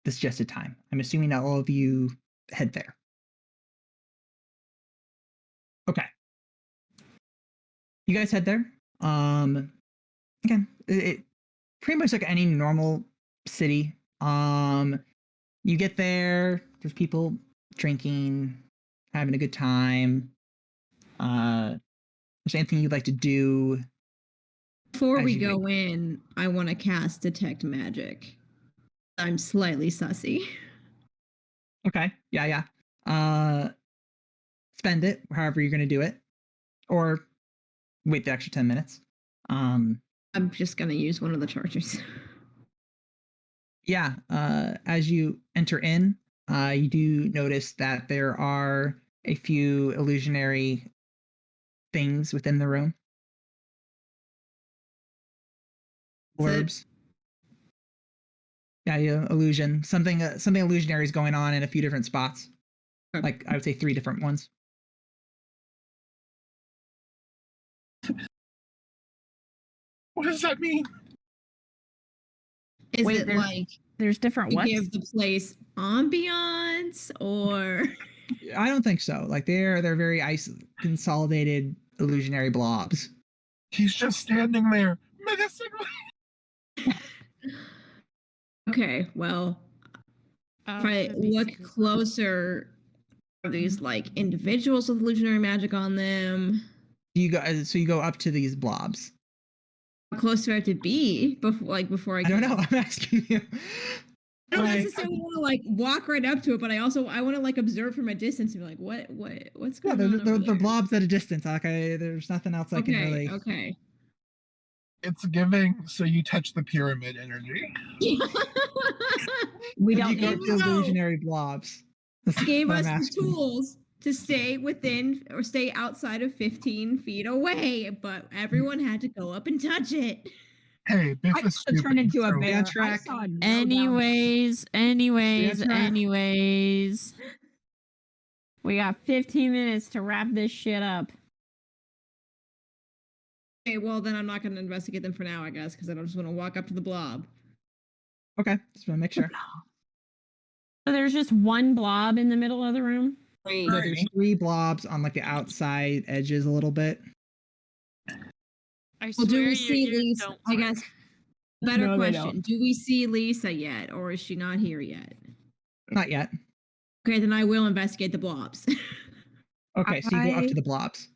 the suggested time. I'm assuming that all of you head there. Okay. You guys head there. Again, it pretty much like any normal city. You get there, there's people drinking, having a good time. Is there anything you'd like to do? Before As we you go in, I want to cast Detect Magic. I'm slightly sussy. Okay. Yeah. Spend it however you're gonna do it. Or wait the extra 10 minutes. I'm just going to use one of the charges. Yeah, as you enter in, you do notice that there are a few illusionary things within the room. Orbs. Yeah, illusion. Something illusionary is going on in a few different spots. Okay. Like I would say 3 different ones. What does that mean? Is Wait, it like There's different to what? give the place ambiance or I don't think so. Like they're very consolidated illusionary blobs. He's just standing there menacingly. Okay, well, if I That'd be look super fun. closer, are these like individuals with illusionary magic on them? You go up to these blobs. How close do I have to be before I I get don't know. I'm asking you. I don't Like, necessarily want to like walk right up to it, but I want to like observe from a distance and be like, what's yeah, going on? the over there? blobs at a distance. Like there's nothing else I can really. Okay. It's giving, so you touch the pyramid energy. We You don't go need up to illusionary blobs. That's Gave what us I'm the asking. tools to stay within or stay outside of 15 feet away, but everyone had to go up and touch it. Hey, Biff I is to turn stupid. into a so- bear. I track. saw no Anyways. track. We got 15 minutes to wrap this shit up. Okay, well then I'm not going to investigate them for now, I guess, because I don't just want to walk up to the blob. Okay, just want to make sure. So there's just one blob in the middle of the room. So there's 3 blobs on like the outside edges a little bit. I Well, swear do we your see ears Lisa? don't I work. guess. Better No, they question: do we see Lisa yet, or is she not here yet? Not yet. Okay, then I will investigate the blobs. Okay, so you go up to the blobs.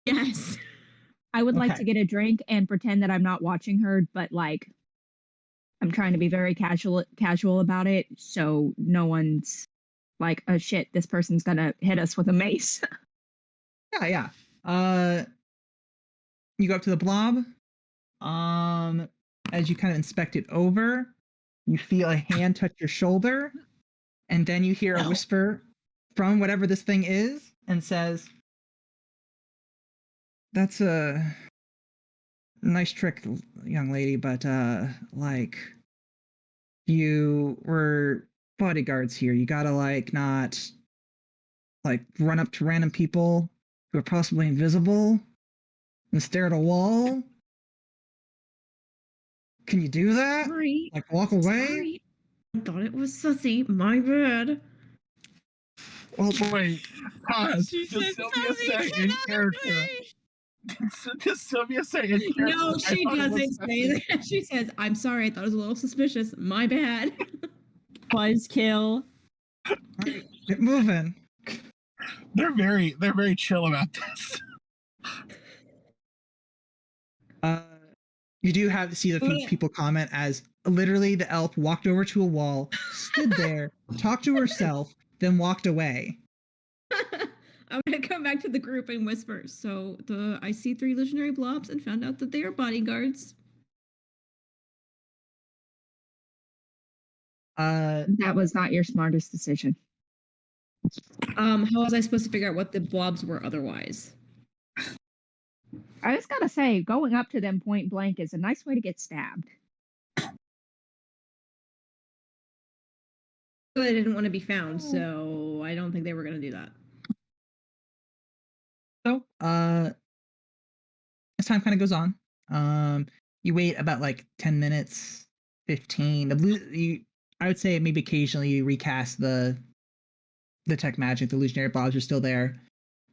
Yes. I would like Okay. to get a drink and pretend that I'm not watching her, but like I'm trying to be very casual about it, so no one's like, oh shit, this person's gonna hit us with a mace. Yeah. You go up to the blob. As you kind of inspect it over, you feel a hand touch your shoulder, and then you hear a whisper from whatever this thing is and says, "That's a nice trick, young lady, but like, you were bodyguards here. You gotta like not like run up to random people who are possibly invisible and stare at a wall. Can you do that? Sorry. Like walk away?" Sorry. I thought it was sussy. My bad. Well, Wait, pause. She Does said Sylvia something, say "Get in out of character? the Does Sylvia say in character? No, "I she thought it was doesn't say sexy"? that. She says, I'm sorry, I thought it was a little suspicious. My bad. Buzzkill. alright, get moving. They're very chill about this. You do have to see the few But- people comment as literally the elf walked over to a wall, stood there, talked to herself, then walked away. I'm gonna come back to the group and whisper. So I see 3 illusionary blobs and found out that they are bodyguards. That was not your smartest decision. How was I supposed to figure out what the blobs were otherwise? I just gotta say, going up to them point blank is a nice way to get stabbed. They didn't want to be found, so I don't think they were gonna do that. So, as time kind of goes on, you wait about like 10 minutes, 15. I would say maybe occasionally you recast the tech magic. The illusionary blobs are still there.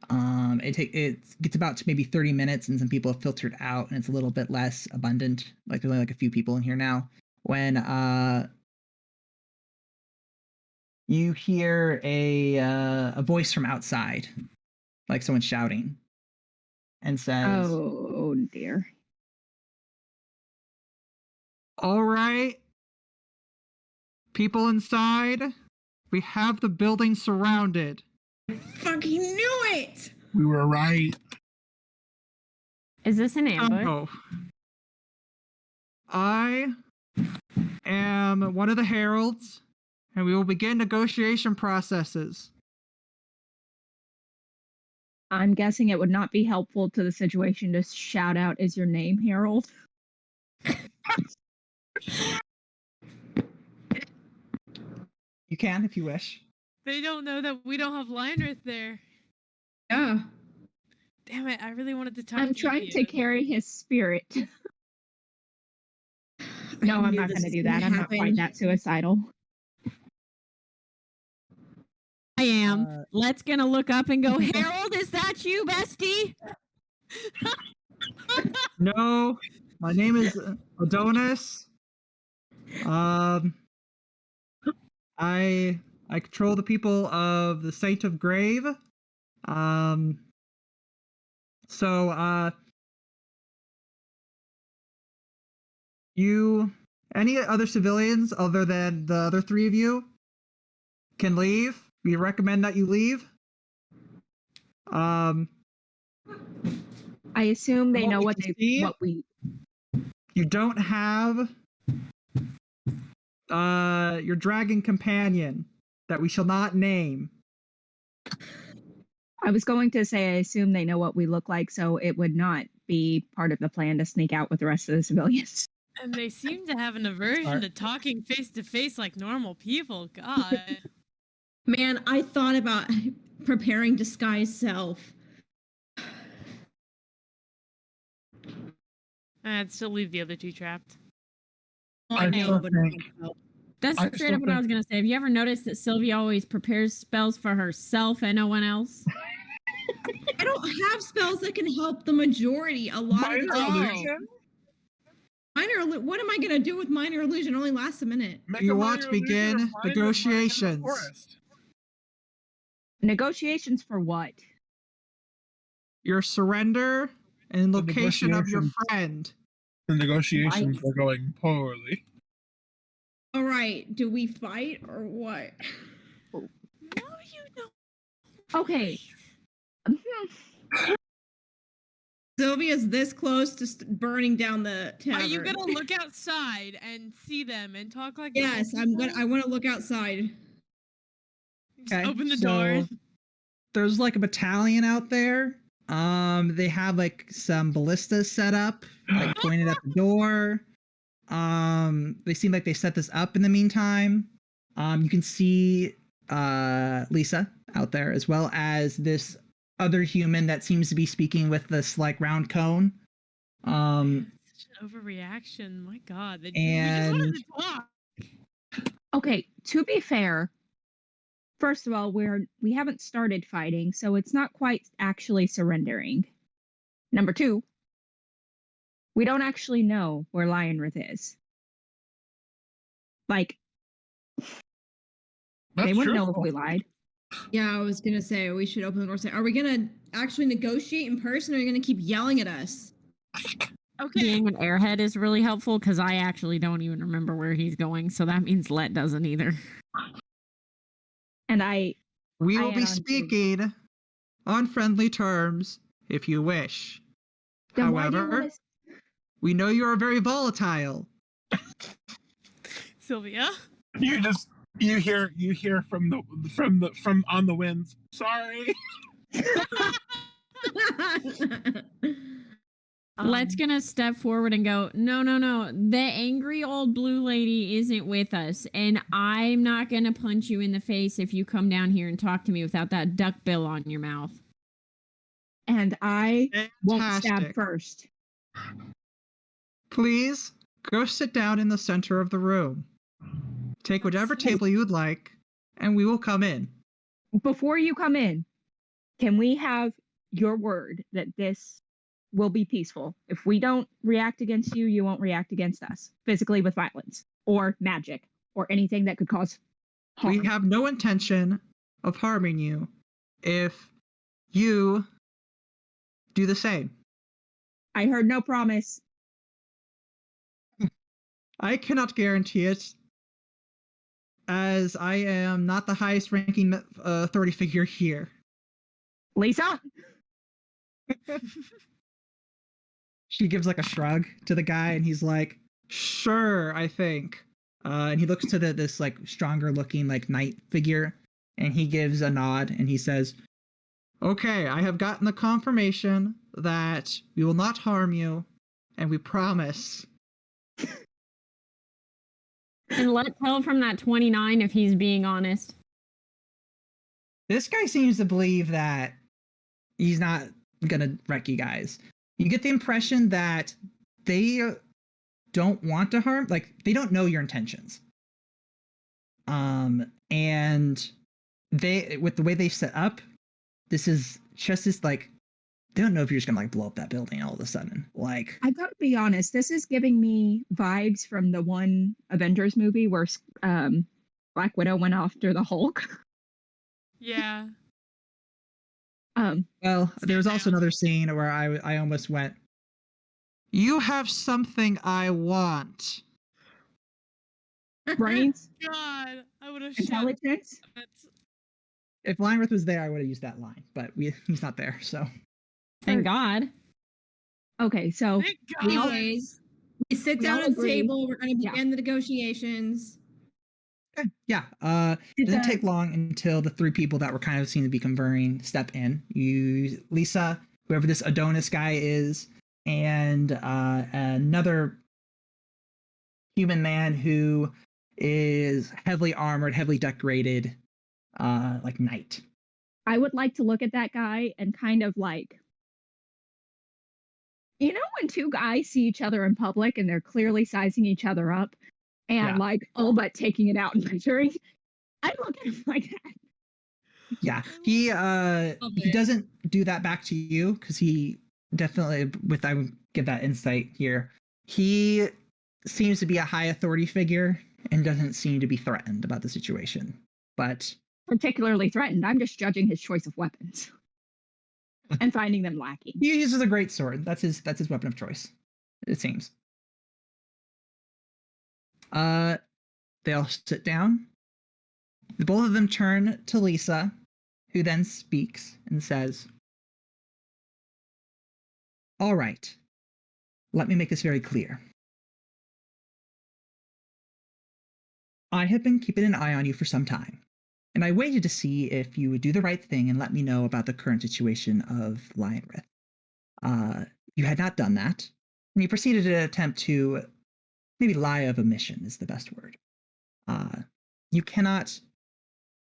It gets about to maybe 30 minutes, and some people have filtered out, and it's a little bit less abundant. Like there's only like a few people in here now. When you hear a voice from outside, like someone shouting, and says, Oh dear. "All right, people inside, we have the building surrounded." Fucking knew it! We were right. Is this an ambush? Oh. I am one of the heralds, and we will begin negotiation processes. I'm guessing it would not be helpful to the situation to shout out, "Is your name Harold?" You can if you wish. They don't know that we don't have Lionrith there. Yeah. Damn it! I really wanted to talk. I'm to trying to you. carry his spirit. No, I'm not going to do that. I'm not quite that suicidal. I am. Let's gonna look up and go, Harold, is that you, bestie? No, my name is Adonis. I control the people of the Saint of Grave. You, any other civilians other than the other 3 of you, can leave. We recommend that you leave. I assume they What know we what can see? You don't have your dragon companion that we shall not name. I was going to say I assume they know what we look like, so it would not be part of the plan to sneak out with the rest of the civilians. And they seem to have an aversion Smart. to talking face to face like normal people. God. Man, I thought about preparing disguise self. I'd still leave the other 2 trapped. I know, still but think- That's I straight still up what I was think- gonna say. Have you ever noticed that Sylvia always prepares spells for herself and no one else? I don't have spells that can help the majority a lot of the Minor time. illusion? What am I gonna do with minor illusion? It only lasts a minute. Make You a want to minor illusion begin or find a negotiations. in the forest. Negotiations for what? Your surrender and The location of your negotiations. friend. The negotiations are going poorly. All right, do we fight or what? No, you don't. Okay. Sylvia's this close to burning down the tavern. Are you gonna look outside and see them and talk like? Yes, I want to look outside. Just Okay, open the so door. there's like a battalion out there. They have like some ballistas set up, like pointed at the door. They seem like they set this up in the meantime. You can see Lisa out there, as well as this other human that seems to be speaking with this like round cone. Such an overreaction. My God. We just wanted to talk. Okay, to be fair, first of all, we haven't started fighting, so it's not quite actually surrendering. Number two, we don't actually know where Lionrith is. Like, That's they wouldn't know if truthful. we lied. Yeah, I was gonna say we should open the door. Say, are we gonna actually negotiate in person, or are you gonna keep yelling at us? Okay. Being an airhead is really helpful because I actually don't even remember where he's going, so that means Let doesn't either. And We I will add be on to- speaking on friendly terms if you wish. then why do you However, want to... we know you are very volatile. Sylvia. You hear from on the winds. Sorry. Let's gonna step forward and go, no. The angry old blue lady isn't with us, and I'm not gonna punch you in the face if you come down here and talk to me without that duck bill on your mouth. And I won't stab Fantastic. first. Please go sit down in the center of the room. Take whatever table you would like, and we will come in. Before you come in, can we have your word that this will be peaceful? If we don't react against you, you won't react against us physically with violence or magic or anything that could cause harm. We have no intention of harming you if you do the same. I heard no promise. I cannot guarantee it, as I am not the highest ranking authority figure here. Lisa? She gives like a shrug to the guy, and he's like, "Sure, I think." And he looks to this like stronger looking like knight figure, and he gives a nod, and he says, "Okay, I have gotten the confirmation that we will not harm you, and we promise." And let's tell from that 29 if he's being honest. This guy seems to believe that he's not gonna wreck you guys. You get the impression that they don't want to harm, like they don't know your intentions. And they, with the way they set up, this is just this like, they don't know if you're just gonna like blow up that building all of a sudden. Like, I gotta be honest, this is giving me vibes from the one Avengers movie where Black Widow went after the Hulk. Yeah. well, there was also another scene where I almost went, "You have something I want." Brains, God, I would have intelligence. If Lionrith was there, I would have used that line, but he's not there, so. Thank God. Okay, so Thank God. Anyways, we sit We down all at the agree. table. We're going to Yeah. begin the negotiations. Okay, yeah. It doesn't take long until the three people that were kind of seen to be converting step in. You, Lisa, whoever this Adonis guy is, and another human man who is heavily armored, heavily decorated, like knight. I would like to look at that guy and kind of like, you know, when two guys see each other in public and they're clearly sizing each other up and Yeah. like all but taking it out and measuring, I look at him like that. Yeah, he doesn't do that back to you because he definitely, I would give that insight here. He seems to be a high authority figure and doesn't seem to be threatened about the situation. But Particularly threatened. I'm just judging his choice of weapons and finding them lacking. he uses a great sword. That's his weapon of choice, it seems. They all sit down. Both of them turn to Lisa, who then speaks and says, All right. Let me make this very clear. I have been keeping an eye on you for some time, and I waited to see if you would do the right thing and let me know about the current situation of Lionrith. You had not done that, and you proceeded to attempt to maybe lie of omission is the best word. You cannot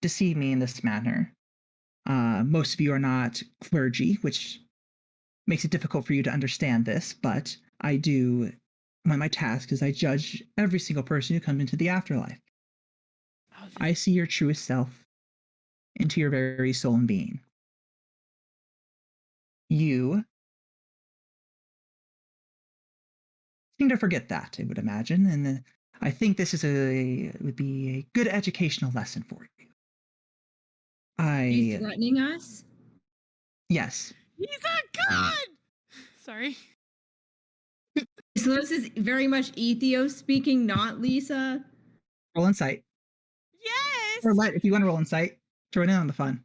deceive me in this manner. Most of you are not clergy, which makes it difficult for you to understand this, but I do. My task is I judge every single person who comes into the afterlife. Oh, I see your truest self into your very soul and being. You seem to forget that, I would imagine, and I think this is would be a good educational lesson for you. Are you threatening us? Yes. He's a god! Sorry. So this is very much Ethios speaking, not Lisa. Roll insight. Yes! Or if you want to roll insight, join in on the fun.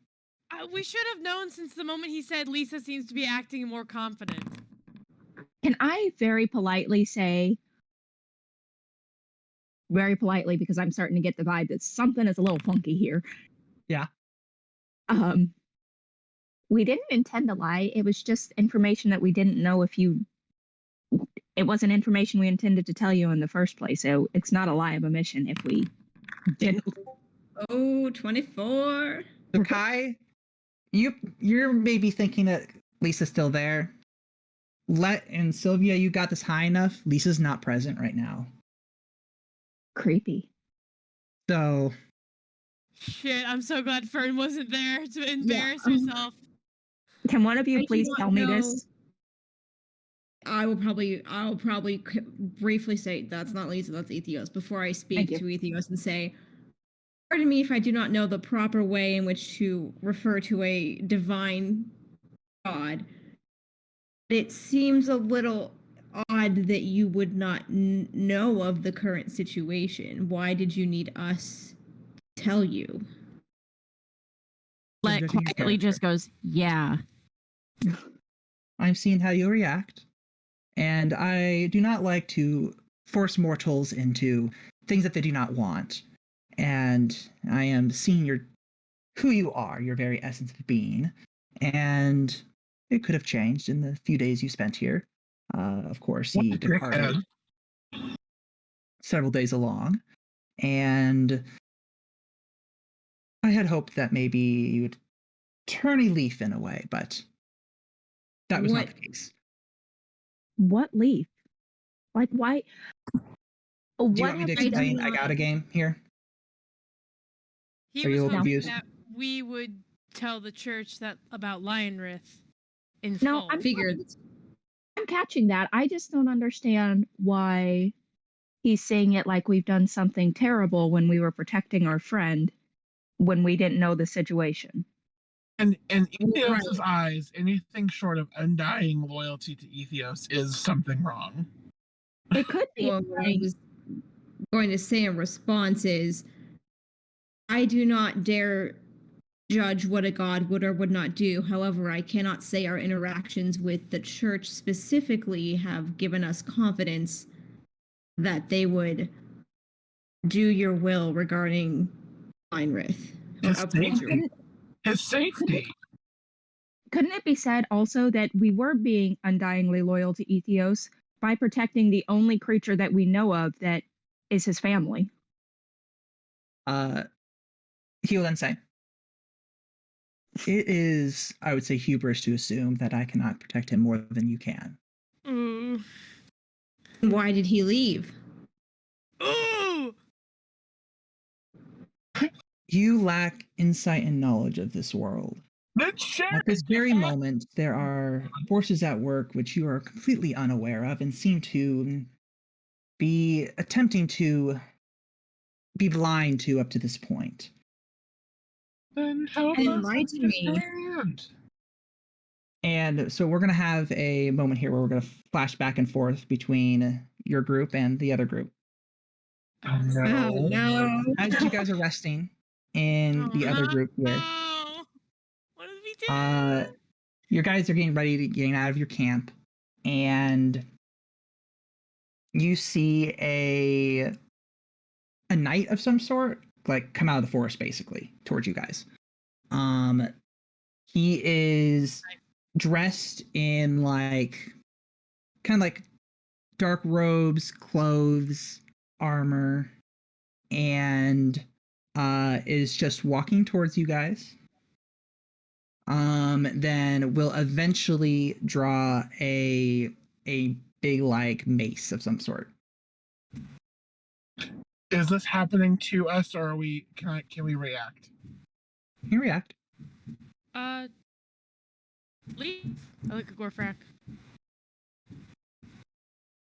We should have known since the moment he said Lisa seems to be acting more confident. Can I very politely say, very politely, because I'm starting to get the vibe that something is a little funky here. Yeah. We didn't intend to lie. It was just information that we didn't know it wasn't information we intended to tell you in the first place. So it's not a lie of omission if we didn't. Oh, 24. So Kai, you're maybe thinking that Lisa's still there. And Sylvia, you got this high enough. Lisa's not present right now. Creepy. So Shit, I'm so glad Fern wasn't there to embarrass herself. Can one of you I do please not tell me know. this? I'll probably briefly say that's not Lisa, that's Ethios, before I speak Thank you. to Ethios and say, pardon me if I do not know the proper way in which to refer to a divine god. It seems a little odd that you would not know of the current situation. Why did you need us to tell you? Let quietly just goes, yeah. I'm seeing how you react, and I do not like to force mortals into things that they do not want. And I am seeing who you are, your very essence of being, and it could have changed in the few days you spent here. Of course, he departed several days along, and I had hoped that maybe you would turn a leaf in a way, but that was not the case. What leaf? Like, why? Do you What want me to have we explain done? I got a game here? He Are you was hoping confused? that we would tell the church that about Lionrith in No, full. I'm catching that. I just don't understand why he's saying it like we've done something terrible when we were protecting our friend when we didn't know the situation. And in Ethios' eyes, anything short of undying loyalty to Ethios is something wrong. It could be. Well, what I was going to say in response is, I do not dare judge what a god would or would not do. However, I cannot say our interactions with the church specifically have given us confidence that they would do your will regarding Lionrith. His safety. Couldn't it be said also that we were being undyingly loyal to Ethios by protecting the only creature that we know of that is his family? He will then say, it is, I would say, hubris to assume that I cannot protect him more than you can. Mm. Why did he leave? Ooh! You lack insight and knowledge of this world. At this very moment, there are forces at work which you are completely unaware of and seem to be attempting to be blind to up to this point. Then help Enlighten me. And so we're going to have a moment here where we're going to flash back and forth between your group and the other group. Oh, no. Oh, no. As you guys are resting in the other group here, No. What did we do? your guys are getting ready to get out of your camp. and you see a knight of some sort like come out of the forest basically towards you guys. He is dressed in like kind of like dark robes, clothes, armor, and is just walking towards you guys. Then will eventually draw a big like mace of some sort. Is this happening to us, or are we? Can we react? Can you react? Leave. I like a Gorfrak.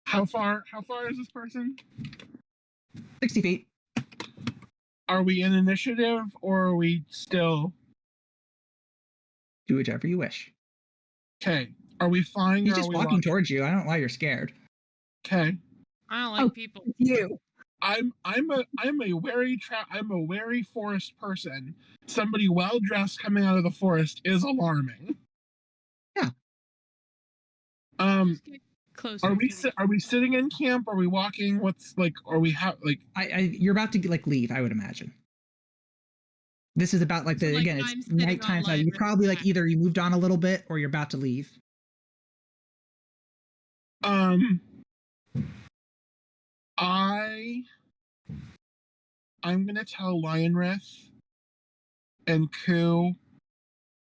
How far is this person? 60 feet. Are we in initiative, or are we still? Do whichever you wish. Okay. Are we flying? He's or are just we walking towards you. I don't know why you're scared. Okay. I don't like Oh. people. You. I'm a wary forest person. Somebody well dressed coming out of the forest is alarming. Yeah. Just get closer. Are we sitting in camp? Are we walking? What's like? Are we You're about to like leave, I would imagine. This is about like So, like, it's I'm sitting nighttime, on so you Lyra's probably like back. either you moved on a little bit or you're about to leave. I'm gonna tell Lionrith and Ku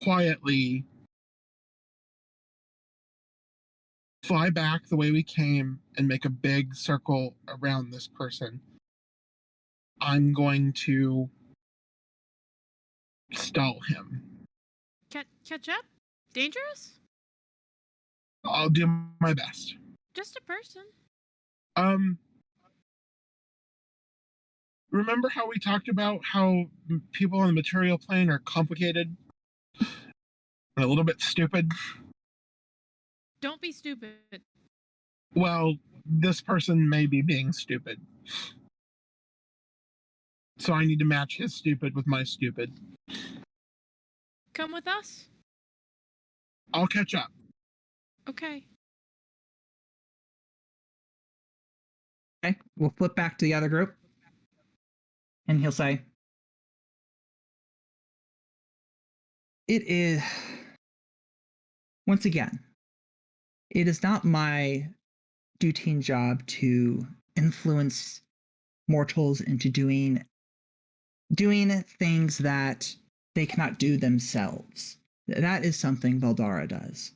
quietly fly back the way we came and make a big circle around this person. I'm going to stall him. Catch up? Dangerous? I'll do my best. Just a person. Remember how we talked about how people on the material plane are complicated and a little bit stupid? Don't be stupid. Well, this person may be being stupid. So I need to match his stupid with my stupid. Come with us. I'll catch up. Okay. Okay, we'll flip back to the other group. And he'll say, it is, once again, it is not my duty and job to influence mortals into doing things that they cannot do themselves. That is something Valdara does.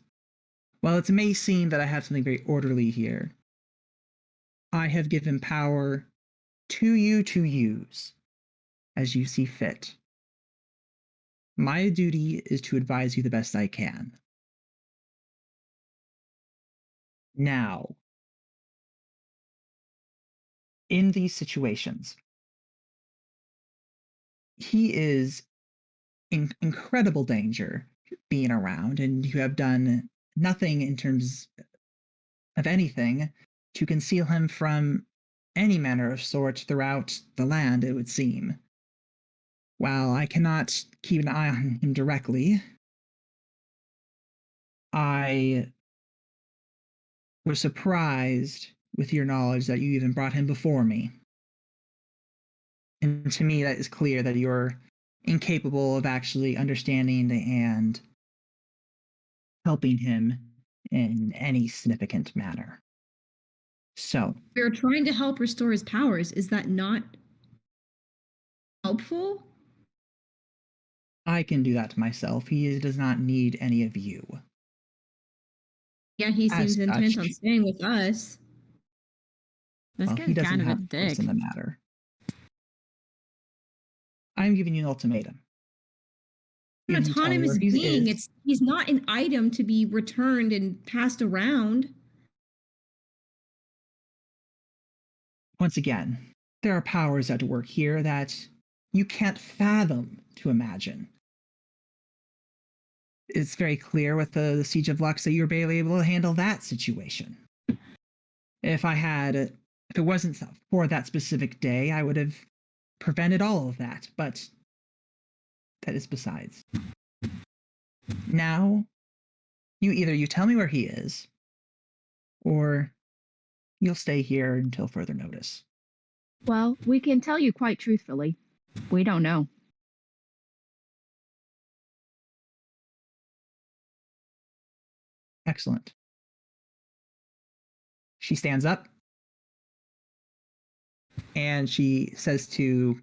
While it may seem that I have something very orderly here, I have given power to you to use as you see fit. My duty is to advise you the best I can. Now, in these situations, he is in incredible danger being around, and you have done nothing in terms of anything to conceal him from any manner of sort throughout the land, it would seem. While I cannot keep an eye on him directly, I was surprised with your knowledge that you even brought him before me. And to me, that is clear that you're incapable of actually understanding and helping him in any significant manner. So, We're trying to help restore his powers. Is that not helpful? I can do that to myself. He does not need any of you. Yeah, he As seems intent such. on staying with us. This Well, he guy's doesn't kind of a have a choice dick. in the matter. I'm giving you an ultimatum. An You tell me autonomous where he being. is. He's not an item to be returned and passed around. Once again, there are powers at work here that you can't fathom to imagine. It's very clear with the Siege of Lux that you're barely able to handle that situation. If it wasn't for that specific day, I would have prevented all of that, but that is besides. Now, you tell me where he is, or you'll stay here until further notice. Well, we can tell you quite truthfully. We don't know. Excellent. She stands up and she says to,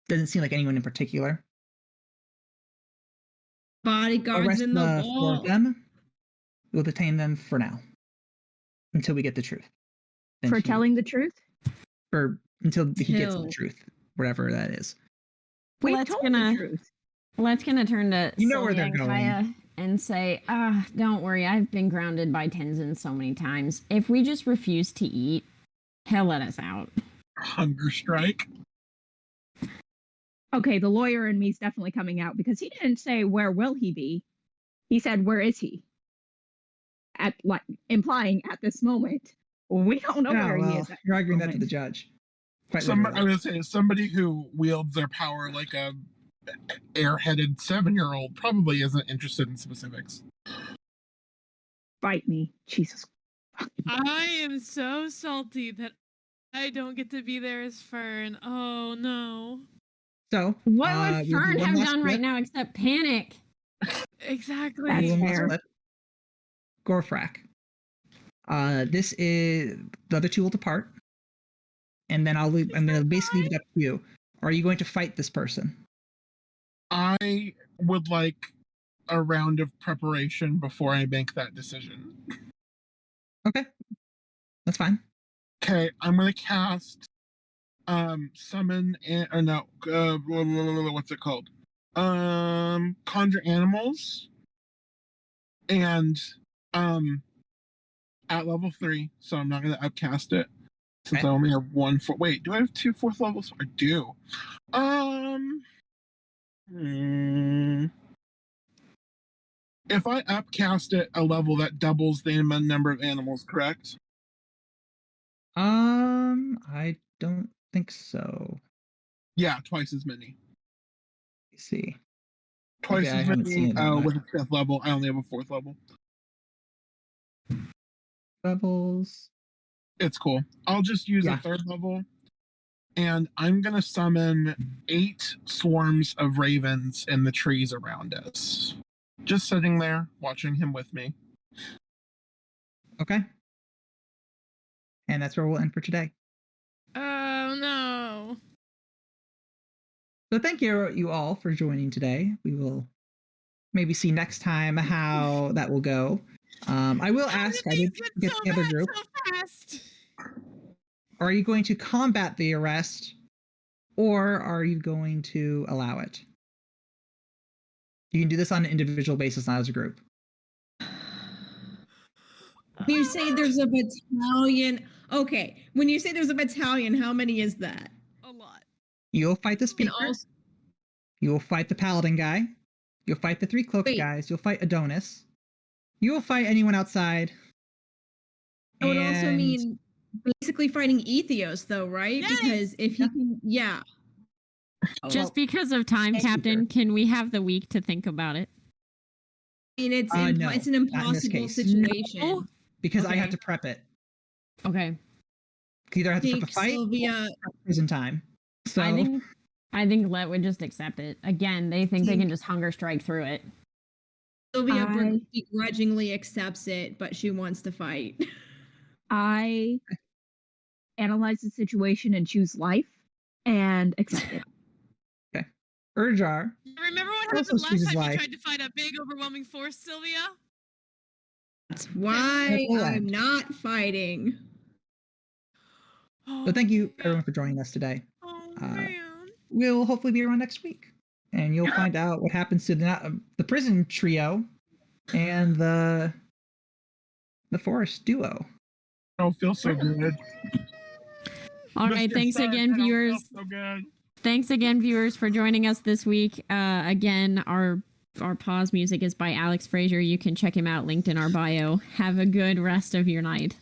doesn't seem like anyone in particular, Bodyguards arrest in the the four wall. of them. We'll detain them for now until we get the truth. Then For she- telling the truth? until he gets the Till. truth, whatever that is. We Let's told gonna- the truth. Let's gonna turn to You know where Sylvia they're and going. Kaya and say, don't worry, I've been grounded by Tenzin so many times. If we just refuse to eat, he'll let us out. Hunger strike. Okay, the lawyer in me's definitely coming out because he didn't say where will he be. He said where is he? At like implying at this moment. We don't know where he is. At you're arguing this that to the moment. judge. Quite I literally. would say somebody who wields their power like a airheaded 7-year-old probably isn't interested in specifics. Fight me, Jesus. I am so salty that I don't get to be there as Fern. Oh no. So, What we'll would do Fern one have last done flip. right now except panic? Exactly. That's We'll do one last fair. flip. Gorfrak. This is the other two will depart, and then I'm gonna basically leave it up to you. Are you going to fight this person? I would like a round of preparation before I make that decision. Okay, that's fine. Okay, I'm gonna cast summon or no what's it called? Conjure animals and at level 3, so I'm not gonna upcast it since Okay. I only have one for wait, do I have 2 4th levels? I do. If I upcast it a level, that doubles the number of animals, correct? I don't think so. Yeah, twice as many. Let's see. Twice Okay, I as haven't many seen it that much. with a 5th level. I only have a 4th level. Levels. It's cool. I'll just use Yeah. a 3rd level. And I'm going to summon 8 swarms of ravens in the trees around us. Just sitting there, watching him with me. Okay. And that's where we'll end for today. Oh no. So thank you all for joining today. We will maybe see next time how that will go. I will How ask, did I things did get get so the other bad group. so fast? Are you going to combat the arrest or are you going to allow it? You can do this on an individual basis, not as a group. When you say there's a battalion, okay. When you say there's a battalion, how many is that? A lot. You'll fight the And speaker. also, You'll fight the paladin guy. You'll fight the 3 cloaked Wait. guys. You'll fight Adonis. You will fight anyone outside. that would also And- mean basically fighting Ethios, though, right? Yes! Because if he Yeah. can, yeah. Just because of time, thank you, Captain, sir. can we have the week to think about it? I mean, it's No, it's an not in this impossible case. situation. No. because I have Okay. to prep it. Okay. Either I have to prep Think a fight Sylvia. or prep prison time. So I think Let would just accept it. Again, they think they can just hunger strike through it. Sylvia I- begrudgingly accepts it, but she wants to fight. I analyze the situation and choose life and accept it. Urjar, Remember what Also happened last chooses time life. you tried to fight a big, overwhelming force, Sylvia? That's why will I'm end. not fighting. so thank you everyone for joining us today. Oh Uh, man. We'll hopefully be around next week, and you'll find out what happens to the prison trio and the forest duo. I don't feel so good. All right. Mr. Thanks Stark, again, I don't feel viewers. so good. Thanks again, viewers, for joining us this week. Again, our pause music is by Alex Frazier. You can check him out, linked in our bio. Have a good rest of your night.